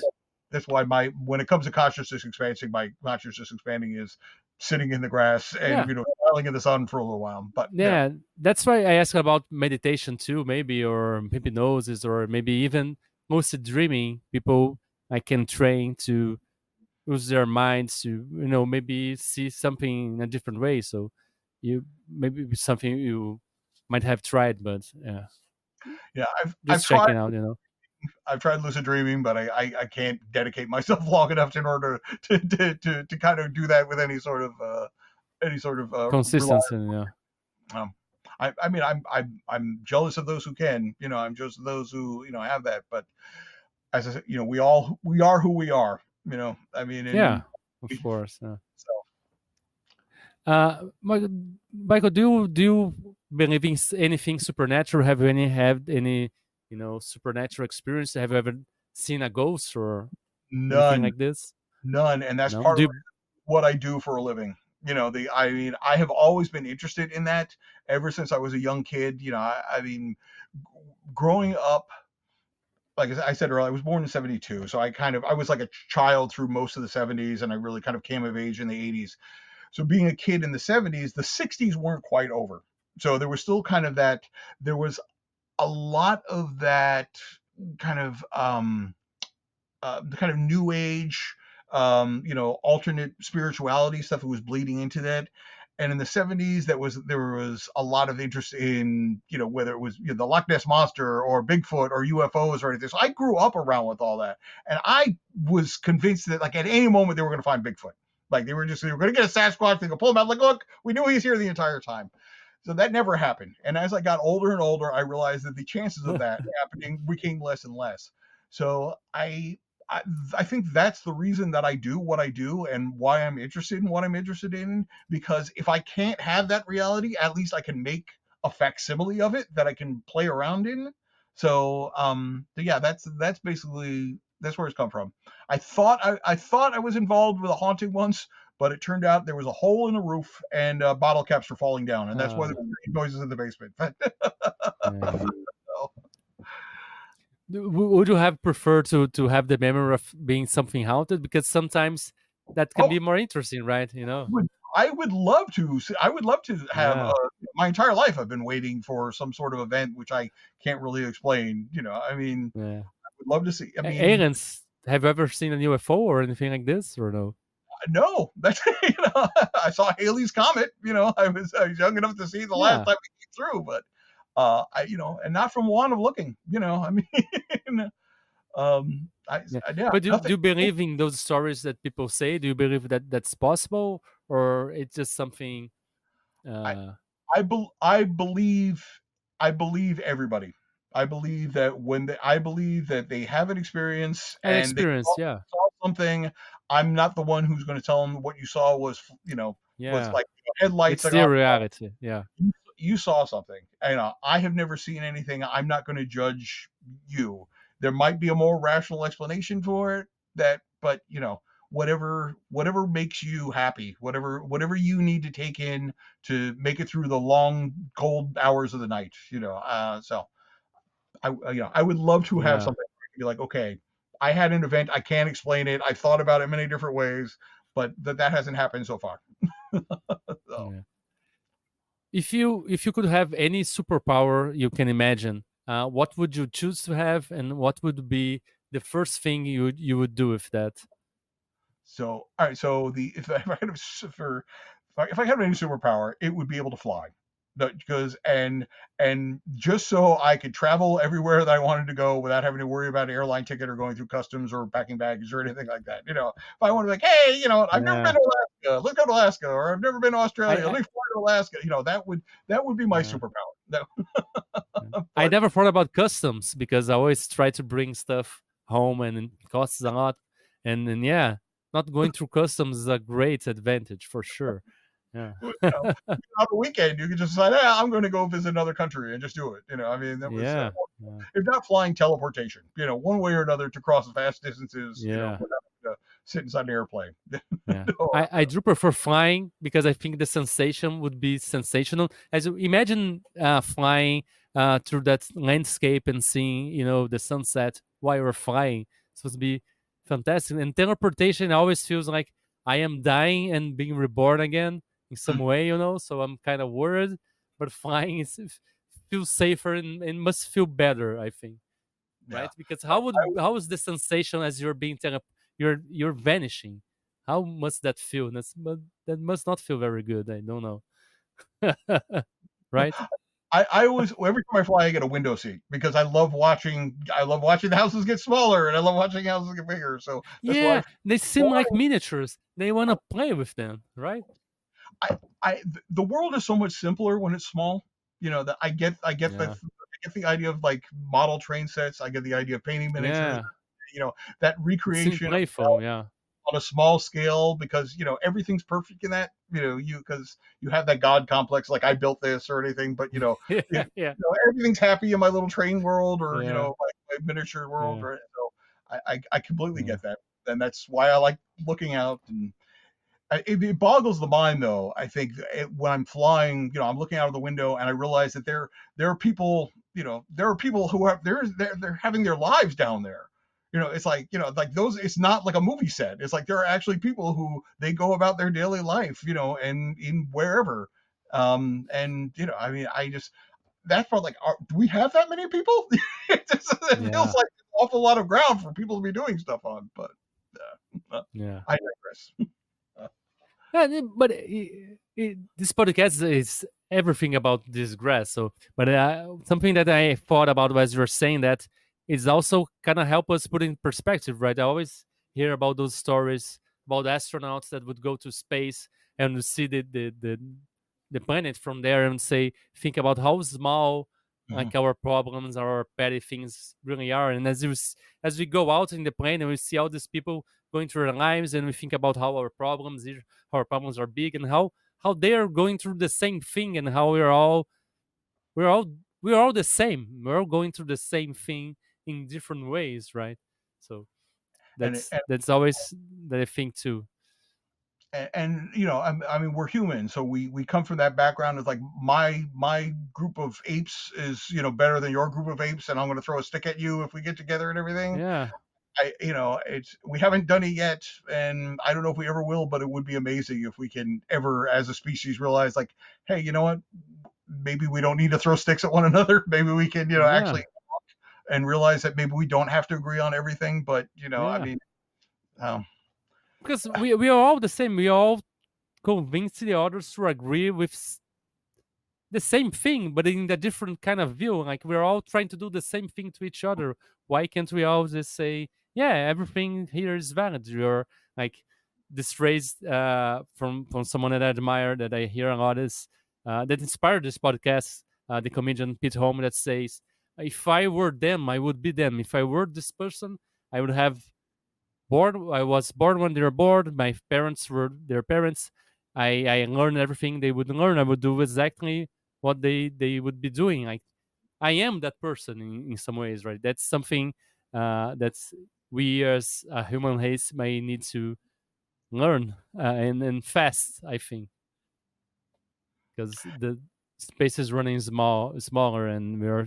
that's why when it comes to consciousness expansion, my consciousness expanding is sitting in the grass and
Yeah.
smiling in the sun for a little while. But
Yeah, that's why I asked about meditation too, maybe, or hypnosis, or maybe even lucid dreaming. People I can train to use their minds to, maybe see something in a different way. So you maybe it's something you might have tried, but yeah,
yeah,
just checking out.
I've tried lucid dreaming, but I can't dedicate myself long enough in order to kind of do that with any sort of reliable.
Consistency, yeah.
Um, I mean, I'm jealous of those who can. I'm jealous of those who have that. But as I said, we are who we are. I mean,
Yeah,
and
of course. Yeah.
so
Michael, do you believe in anything supernatural? Have you had any supernatural experience? Have you ever seen a ghost or anything
none,
like this?
none, and that's
No.
part of what I do for a living. I mean, I have always been interested in that ever since I was a young kid. I mean, growing up, like I said earlier, I was born in '72, so I was like a child through most of the '70s, and I really kind of came of age in the '80s. So being a kid in the '70s, the '60s weren't quite over. So there was still kind of that. There was a lot of that kind of the kind of new age, alternate spirituality stuff that was bleeding into that. And in the '70s, there was a lot of interest in, whether it was the Loch Ness monster or Bigfoot or UFOs or anything. So I grew up around with all that, and I was convinced that like at any moment they were going to find Bigfoot. Like they were going to get a Sasquatch, they go pull him out. Like, look, we knew he was here the entire time. So that never happened. And as I got older and older, I realized that the chances of that happening became less and less. So I, I think that's the reason that I do what I do and why I'm interested in what I'm interested in. Because if I can't have that reality, at least I can make a facsimile of it that I can play around in. So yeah, that's basically that's where it's come from. I thought I was involved with a haunting once, but it turned out there was a hole in the roof and bottle caps were falling down, and that's why there were noises in the basement.
Yeah.
So,
Would you have preferred to have the memory of being something haunted? Because sometimes that can
oh,
be more interesting, right?
I would love to. I would love to have.
Yeah.
My entire life, I've been waiting for some sort of event which I can't really explain. I mean,
Yeah.
I would love to see. I mean,
Aliens. Have you ever seen a UFO or anything like this, or no?
no, that's I saw Haley's comet. I was young enough to see the last
Yeah.
time it came through, but and not from want of looking. I mean,
Yeah.
yeah,
But do
nothing.
you believe in those stories that people say? Do you believe that that's possible, or it's just something?
I
Uh,
I believe everybody. I believe that they have an experience
an
and they
experience? Yeah.
saw something. I'm not the one who's going to tell them what you saw was
Yeah.
like headlights
It's
that
their
got
reality. Yeah.
you saw something. I have never seen anything. I'm not going to judge you. There might be a more rational explanation for it but whatever makes you happy, whatever you need to take in to make it through the long cold hours of the night. So I would love to have
Yeah.
something where I can be like, okay, I had an event. I can't explain it. I thought about it many different ways, but that hasn't happened so far. So.
Yeah. If you could have any superpower you can imagine, what would you choose to have, and what would be the first thing you would do with that?
So, all right. So if I had any superpower, it would be able to fly. because and just so I could travel everywhere that I wanted to go without having to worry about an airline ticket or going through customs or packing baggage or anything like that. If I want to be like, hey, I've never been
Yeah.
to Alaska, let's go to Alaska, or I've never been to Australia, let
I
me fly to Alaska. That would be my
yeah.
superpower. That,
Yeah. I
but
never thought about customs because I always try to bring stuff home and it costs a lot. And then, yeah, not going through customs is a great advantage for sure. Yeah.
on the weekend you can just decide, hey, I'm going to go visit another country and just do it. That was
Yeah. Yeah.
if not flying, teleportation. One way or another to cross vast distances.
Yeah.
Without sit inside an airplane.
Yeah.
Or,
I do prefer flying because I think the sensation would be sensational. As you imagine flying through that landscape and seeing, the sunset while you're flying. It's supposed to be fantastic. And teleportation always feels like I am dying and being reborn again in some way, so I'm kind of worried. But flying feels safer and must feel better, I think.
yeah.
Right? Because how is the sensation as you're being you're vanishing? How must that feel? That must not feel very good. I don't know. Right?
I always every time I fly I get a window seat because I love watching the houses get smaller and I love watching houses get bigger. So that's why
Yeah, they seem like miniatures. They want to play with them, right?
the world is so much simpler when it's small. That
Yeah,
I get the idea of like model train sets. I get the idea of painting miniatures.
yeah.
That
It seems
recreation
playful. Yeah,
on a small scale because everything's perfect in that. Because you have that god complex, like I built this or anything, but
yeah, yeah,
everything's happy in my little train world or
yeah,
my miniature world,
yeah,
right? So I completely
yeah,
get that, and that's why I like looking out. And it boggles the mind, though. I think when I'm flying, I'm looking out of the window and I realize that there are people, who are they're having their lives down there. It's like like those. It's not like a movie set. It's like there are actually people who they go about their daily life, and in wherever. And I mean, I just that felt like, do we have that many people? It feels
yeah,
like an awful lot of ground for people to be doing stuff on. But
yeah.
I digress.
Yeah, but this podcast is everything about this grass. So, but something that I thought about as you're saying that is also kind of help us put in perspective, right? I always hear about those stories about astronauts that would go to space and see the planet from there and say, think about how small
Mhm.
like our problems, our petty things really are. And as we go out in the plane and we see all these people going through their lives, and we think about how our problems are big, and how they are going through the same thing, and how we're all we're all the same. We're all going through the same thing in different ways, right? So
and
that's always that I think too.
and I mean we're human, so we come from that background. It's like my group of apes is better than your group of apes, and I'm going to throw a stick at you if we get together and everything.
Yeah,
It's we haven't done it yet, and I don't know if we ever will, but it would be amazing if we can ever, as a species, realize like, hey, you know what? Maybe we don't need to throw sticks at one another. Maybe we can,
yeah,
actually and realize that maybe we don't have to agree on everything. But I
yeah.
mean, um,
Because we are all the same. We all convince the others to agree with the same thing, but in a different kind of view. Like we're all trying to do the same thing to each other. Why can't we all just say, yeah, everything here is valid? You're like this phrase from someone that I admire that I hear a lot is that inspired this podcast, the comedian Pete Holmes that says, if I were them, I would be them. If I were this person, I would have born. I was born when they were born. My parents were their parents. I learned everything they would learn. I would do exactly what they would be doing. I am that person in some ways, right? That's something that's we as a human race may need to learn and fast. I think because the space is running smaller, and we're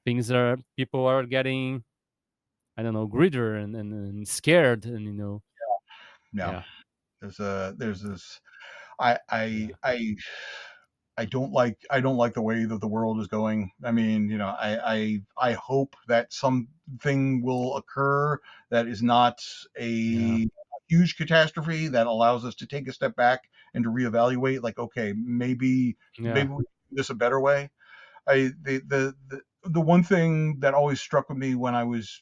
things are people are getting I don't know greedier and scared, and
no,
yeah,
there's this. I I
yeah,
I I don't like the way that the world is going. I mean, I hope that something will occur that is not
yeah,
a huge catastrophe that allows us to take a step back and to reevaluate. Like, okay, maybe
yeah,
we this a better way. The one thing that always struck with me when I was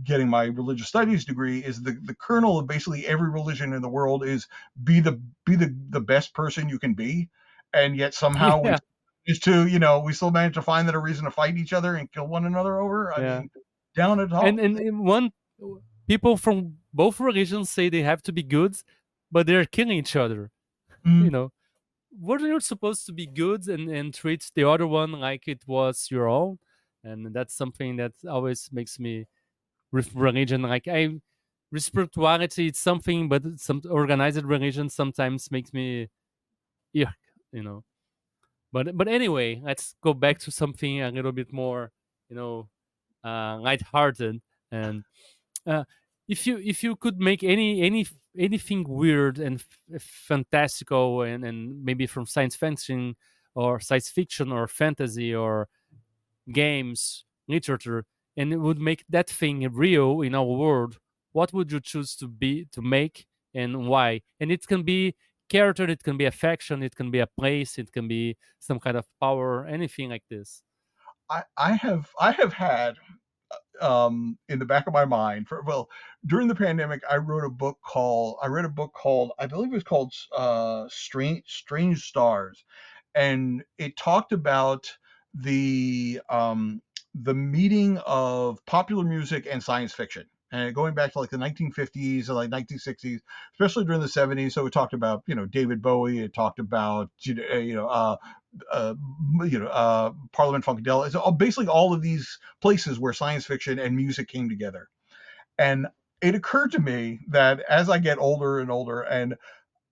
getting my religious studies degree is the kernel of basically every religion in the world is be the best person you can be, and yet somehow
Yeah,
we still manage to find that a reason to fight each other and kill one another over. I
yeah.
mean, down at
And
all.
one people from both religions say they have to be good, but they're killing each other. You
Mm.
know, weren't you supposed to be good and treat the other one like it was your own? And that's something that always makes me with religion. Like spirituality, it's something, but some organized religion sometimes makes me, yeah, you know. But anyway, let's go back to something a little bit more, you know, lighthearted. And uh, if you could make anything weird and fantastical and maybe from science fiction or fantasy or games literature, and it would make that thing real in our world, what would you choose to make and why? And it can be character, it can be a faction, it can be a place, it can be some kind of power, anything like this.
I have had in the back of my mind during the pandemic. I read a book called, I believe it was called Strange Stars, and it talked about the meeting of popular music and science fiction, and going back to like the 1950s or like 1960s, especially during the 70s. So it talked about David Bowie. It talked about uh, Parliament Funkadelic. It's basically all of these places where science fiction and music came together. And it occurred to me that as I get older and older, and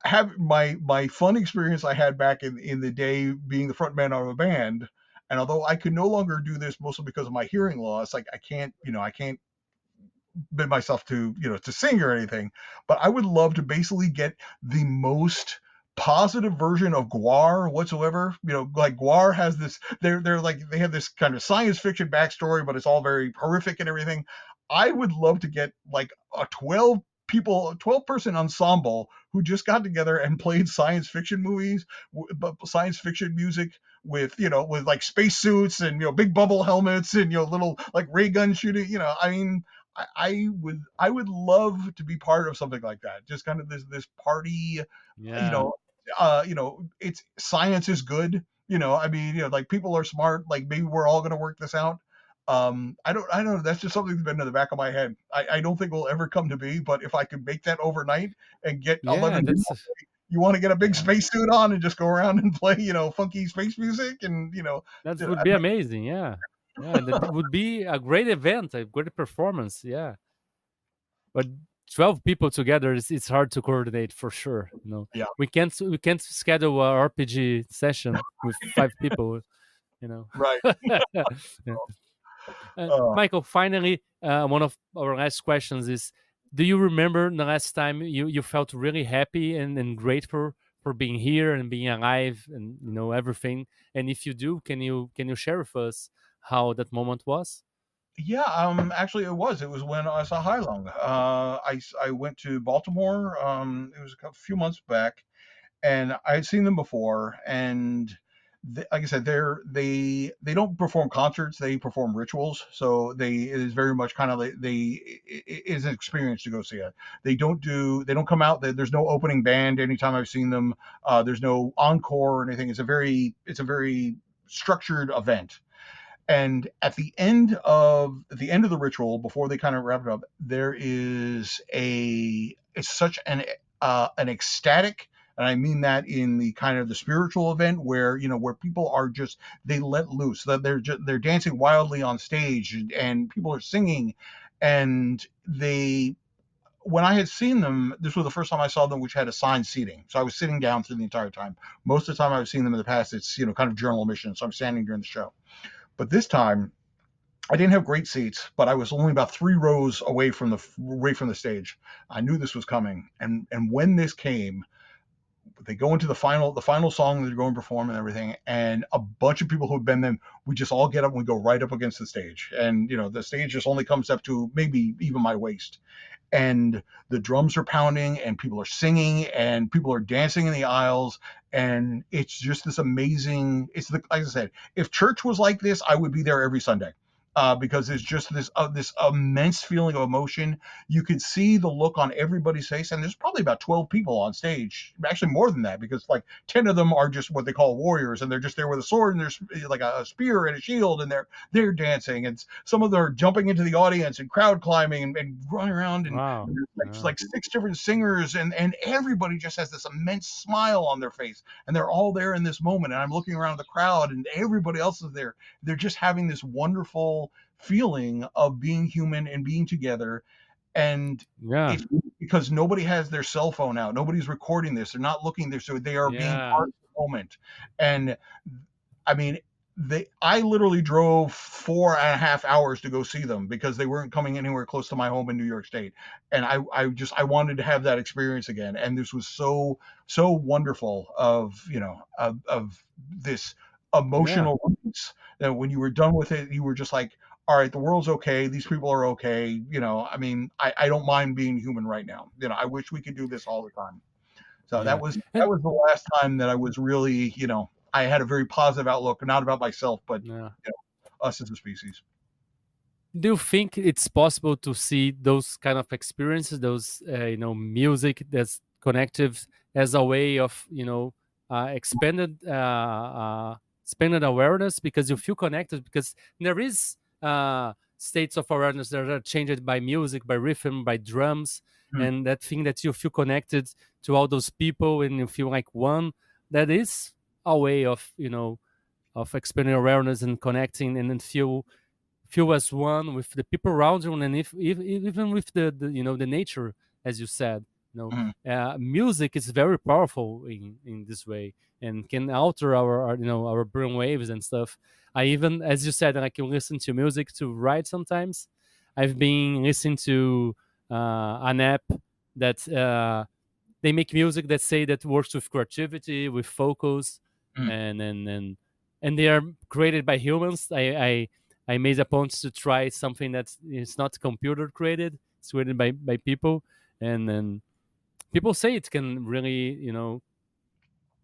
have my fun experience I had back in the day being the front man of a band, and although I could no longer do this mostly because of my hearing loss, like I can't bid myself to sing or anything, but I would love to basically get the most positive version of Guar whatsoever. Like Guar has this, they're like, they have this kind of science fiction backstory, but it's all very horrific and everything. I would love to get like a 12 person ensemble who just got together and played science fiction movies, but science fiction music with like spacesuits and big bubble helmets and little like ray gun shooting. I mean, I would love to be part of something like that. Just kind of this party, you
Yeah,
know, it's science is good. I mean, like people are smart. Like maybe we're all going to work this out. I don't know. That's just something that's been in the back of my head. I don't think will ever come to be, but if I could make that overnight and get
yeah,
11 people,
that's
you want to get a big
yeah,
spacesuit on and just go around and play, funky space music and,
that
you
would be amazing. Yeah, yeah, that would be a great event, a great performance. Yeah, but 12 people together is it's hard to coordinate for sure.
yeah,
We can't schedule a RPG session with 5 people. You know.
right.
Yeah.
Uh,
Michael, finally, one of our last questions is: do you remember the last time you felt really happy and grateful for being here and being alive and everything? And if you do, can you share with us how that moment was?
Yeah, actually, it was when I saw Heilung. I went to Baltimore. It was few months back, and I had seen them before. And like I said, they don't perform concerts; they perform rituals. So it is very much kind of like it is an experience to go see it. They don't come out. There's no opening band anytime I've seen them. There's no encore or anything. It's a very structured event. And at the end of the ritual, before they kind of wrap it up, there is it's such an ecstatic, and I mean that in the kind of the spiritual event where people are just, they let loose, that they're dancing wildly on stage, and people are singing. And they when I had seen them, this was the first time I saw them, which had assigned seating. So I was sitting down through the entire time. Most of the time I've seen them in the past, it's kind of journal admission, so I'm standing during the show. But this time, I didn't have great seats, but I was only about 3 rows away from the stage. I knew this was coming, and when this came, they go into the final song that they're going to perform and everything, and a bunch of people who've been there, we just all get up and we go right up against the stage, and the stage just only comes up to maybe even my waist, and the drums are pounding and people are singing and people are dancing in the aisles, and it's just this amazing. Like I said, if church was like this, I would be there every Sunday. Because there's just this immense feeling of emotion. You could see the look on everybody's face, and there's probably about 12 people on stage, actually more than that, because like 10 of them are just what they call warriors, and they're just there with a sword and there's like a spear and a shield, and they're dancing, and some of them are jumping into the audience and crowd climbing and running around, and
Wow.
there's
Yeah.
like 6 different singers, and everybody just has this immense smile on their face, and they're all there in this moment, and I'm looking around the crowd and everybody else is there. They're just having this wonderful feeling of being human and being together. And
Yeah.
it's because nobody has their cell phone out, nobody's recording this, they're not looking there, so they are being
Yeah.
part of the moment. And I mean, I literally drove 4.5 hours to go see them because they weren't coming anywhere close to my home in New York State. And I wanted to have that experience again. And this was so wonderful of this
Yeah.
emotional release, that when you were done with it, you were just like, all right, the world's okay. These people are okay. I mean, I don't mind being human right now. I wish we could do this all the time. So that
Yeah.
was that
And
was the last time that I was really, I had a very positive outlook, not about myself, but
yeah.
us as a species.
Do you think it's possible to see those kind of experiences, those music that's connective, as a way of expanded awareness, because you feel connected, because there is states of awareness that are changed by music, by rhythm, by drums,
Hmm.
and that thing that you feel connected to all those people and you feel like one. That is a way of of expanding awareness and connecting, and then feel as one with the people around you, and if even with the nature, as you said.
Hmm.
Music is very powerful in this way, and can alter our brain waves and stuff. I even, as you said, I can listen to music to write sometimes. I've been listening to an app that they make music that say that works with creativity, with focus,
Hmm.
and they are created by humans. I made a point to try something that is not computer created; it's created by people, and then people say it can really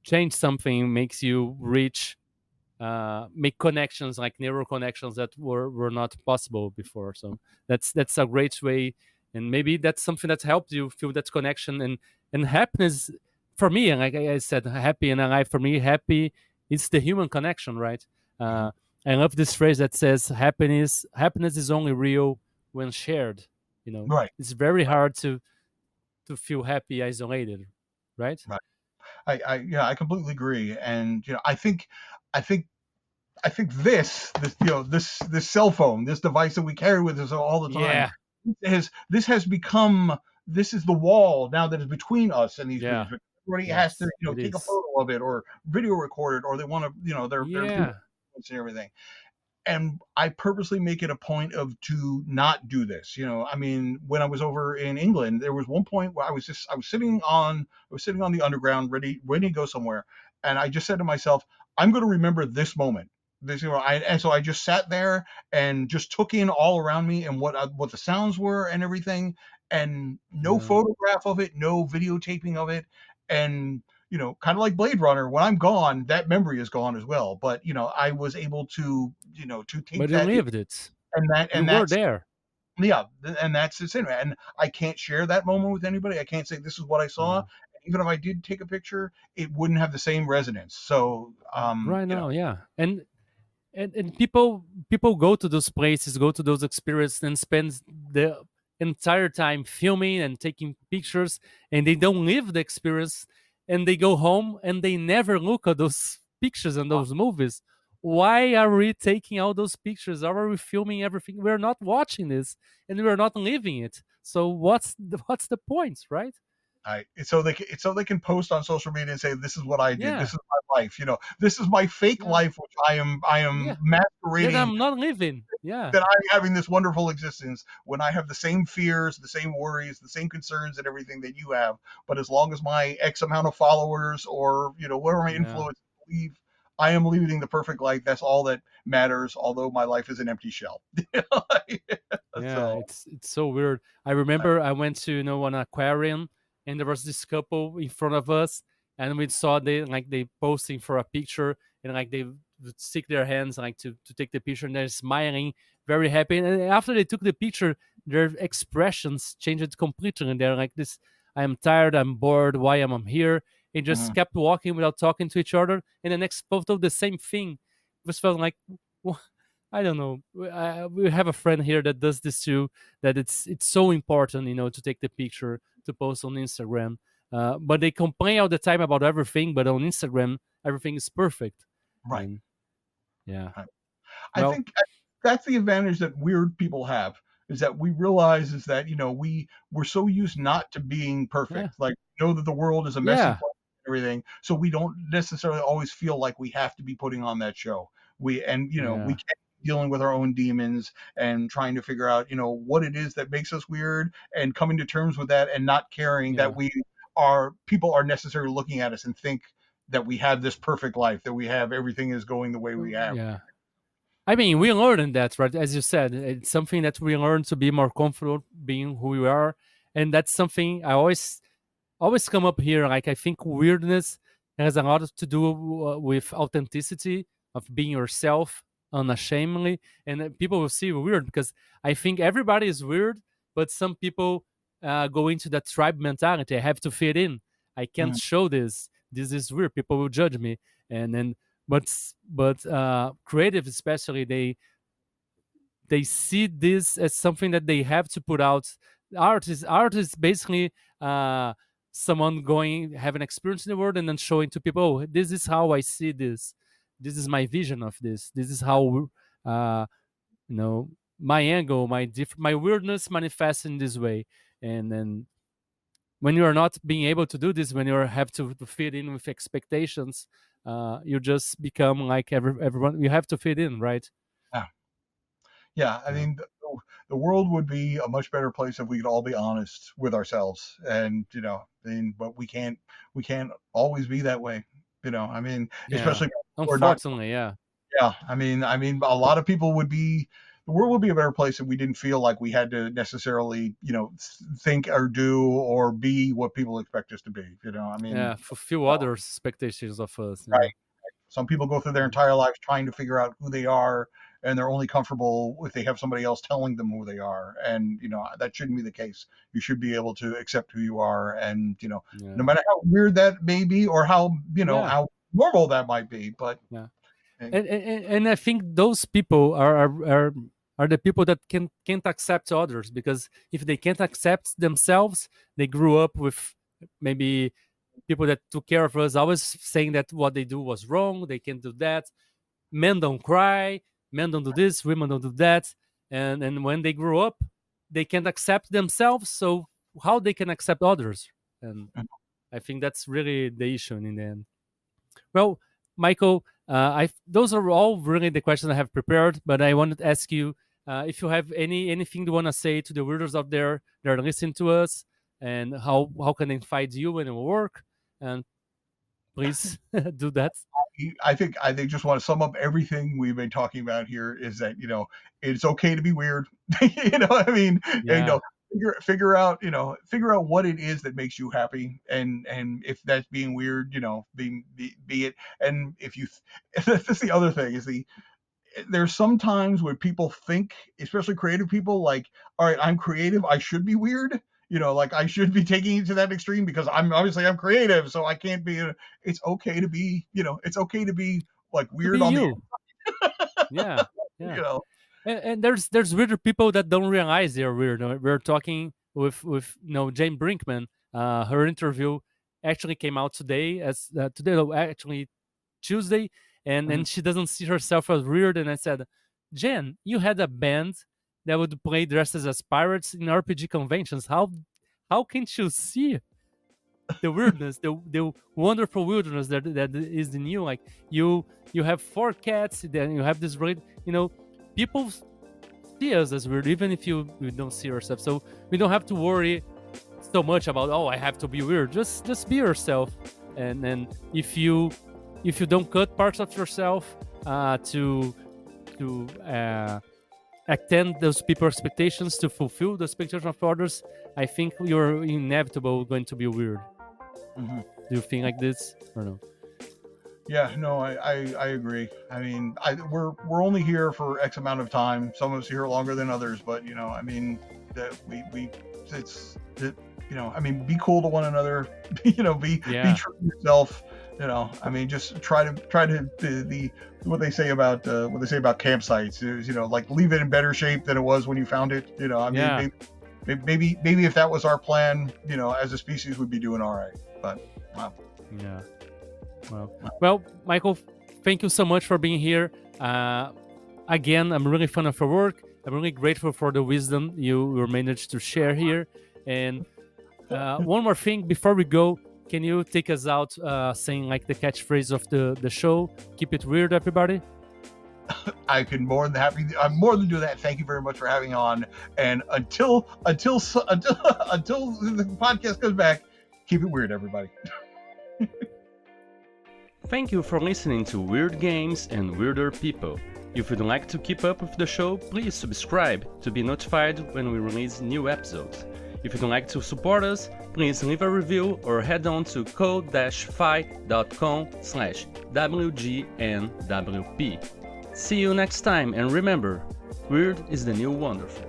change something, makes you reach make connections, like neural connections that were not possible before. So that's a great way, and maybe that's something that helped you feel that connection and happiness. For me, and like I said, happy and alive. For me, happy is the human connection, right?
Hmm.
Uh, I love this phrase that says happiness is only real when shared.
Right.
It's very hard to feel happy isolated, right?
Right. I completely agree. And I think I think this cell phone, this device that we carry with us all the time,
Yeah,
has become, this is the wall now that is between us and these
yeah,
things. Everybody has to,
yes, it
take a
is.
photo of it or video record it, or they want to, their
Yeah,
and everything. And I purposely make it a point of to not do this. I mean, when I was over in England, there was one point where I was sitting on the underground, ready to go somewhere, and I just said to myself, I'm going to remember this moment. And so I just sat there and just took in all around me and what the sounds were and everything, and no
yeah.
photograph of it, no videotaping of it, and kind of like Blade Runner, when I'm gone, that memory is gone as well. But I was able to take
But you
that in,
lived it. You
and
were
that's
there.
yeah, and that's the cinema. And I can't share that moment with anybody. I can't say this is what I saw.
Yeah.
Even if I did take a picture, it wouldn't have the same resonance. So,
Right now, yeah. And people go to those places, go to those experiences, and spend the entire time filming and taking pictures, and they don't live the experience, and they go home and they never look at those pictures and those movies. Why are we taking all those pictures? Why are we filming everything? We're not watching this, and we're not living it. So what's the point, right?
so they can post on social media and say this is what I did. This
Yeah,
is my life. This is my fake
yeah,
life, which I am
yeah. That
masquerading
I'm not living. Yeah,
that I'm having this wonderful existence when I have the same fears, the same worries, the same concerns, and everything that you have. But as long as my X amount of followers or whatever my
yeah.
influence believe, I am leading the perfect life. That's all that matters. Although my life is an empty shell.
Yeah,
So
It's so weird. I remember I went to an aquarium, and there was this couple in front of us, and we saw they posting for a picture, and like they would stick their hands like to take the picture, and they're smiling, very happy. And after they took the picture, their expressions changed completely, and they're like this: "I am tired. I'm bored. Why am I here?" And just kept walking without talking to each other. And the next photo, the same thing. It was felt like, I don't know. We have a friend here that does this too. That it's so important, to take the picture to post on Instagram. But they complain all the time about everything. But on Instagram, everything is perfect.
Right.
And, yeah.
Right. I think that's the advantage that weird people have, is that we realize is that we're so used not to being perfect.
Yeah.
Like, that the world is a messy
Yeah.
place and everything, so we don't necessarily always feel like we have to be putting on that show. We can't be dealing with our own demons and trying to figure out what it is that makes us weird, and coming to terms with that, and not caring that people are necessarily looking at us and think that we have this perfect life, that we have everything is going the way we have.
Yeah. I mean, we learned that, right? As you said, it's something that we learn to be more comfortable being who we are, and that's something I always come up here. Like, I think weirdness has a lot to do with authenticity, of being yourself unashamedly, and people will see you weird, because I think everybody is weird, but some people go into that tribe mentality. I have to fit in. I can't show this. This is weird. People will judge me, and then. But creative, especially, they see this as something that they have to put out. Art is basically someone have an experience in the world and then showing to people, oh, this is how I see this. This is my vision of this. This is how my angle, my weirdness manifests in this way. And then when you are not being able to do this, when you have to fit in with expectations, you just become like everyone. You have to fit in, right?
Yeah. I mean, the world would be a much better place if we could all be honest with ourselves, and but we can't always be that way. I mean, especially
unfortunately, yeah.
I mean, a lot of people the world would be a better place if we didn't feel like we had to necessarily, think or do or be what people expect us to be. I mean,
fulfill other expectations of us.
Right. Some people go through their entire lives trying to figure out who they are, and they're only comfortable if they have somebody else telling them who they are. And that shouldn't be the case. You should be able to accept who you are, and no matter how weird that may be, or how how normal that might be. But
and I think those people are the people that can't accept others, because if they can't accept themselves, they grew up with maybe people that took care of us always saying that what they do was wrong, they can't do that. Men don't cry, men don't do this, women don't do that. And when they grow up, they can't accept themselves, so how they can accept others? And I think that's really the issue in the end. Well, Michael, those are all really the questions I have prepared, but I wanted to ask you if you have anything you want to say to the readers out there that are listening to us, and how can they find you and your work, and please do that.
I think just want to sum up everything we've been talking about here is that it's okay to be weird. I mean, figure out what it is that makes you happy, and if that's being weird, be it. And if you that's the other thing, is there's sometimes where people think, especially creative people, like, all right, I'm creative, I should be weird. Like, I should be taking it to that extreme because I'm creative, so I can't be. It's okay to be, it's okay to be like weird on
you. Yeah. And there's weird people that don't realize they're weird. We're talking with Jane Brinkman. Her interview actually came out today, actually Tuesday, and she doesn't see herself as weird. And I said, Jen, you had a band that would play dresses as pirates in RPG conventions. How can't you see the weirdness, the wonderful wilderness that is in you? Like, you have 4 cats, then you have this great, people see us as weird, even if we don't see ourselves. So we don't have to worry so much about, oh, I have to be weird. Just be yourself. And then if you don't cut parts of yourself to attend those people's expectations, to fulfill the expectations of others, I think you're inevitable going to be weird.
Mhm.
Do you think like this or no?
Yeah, no, I agree. I mean, we're only here for X amount of time. Some of us here longer than others, but I mean, that I mean, be cool to one another. Be true to yourself. I mean, just try to the what they say about campsites is like leave it in better shape than it was when you found it. I mean, maybe if that was our plan, as a species, we'd be doing all right. But wow.
Yeah. Well, Michael, thank you so much for being here. Again, I'm really fan of your work. I'm really grateful for the wisdom you managed to share here. And one more thing before we go, can you take us out saying like the catchphrase of the show? Keep it weird, everybody.
I'm more than do that. Thank you very much for having on. And until the podcast comes back, keep it weird, everybody.
Thank you for listening to Weird Games and Weirder People. If you'd like to keep up with the show, please subscribe to be notified when we release new episodes. If you'd like to support us, please leave a review or head on to code-fi.com/WGNWP. See you next time, and remember, weird is the new wonderful.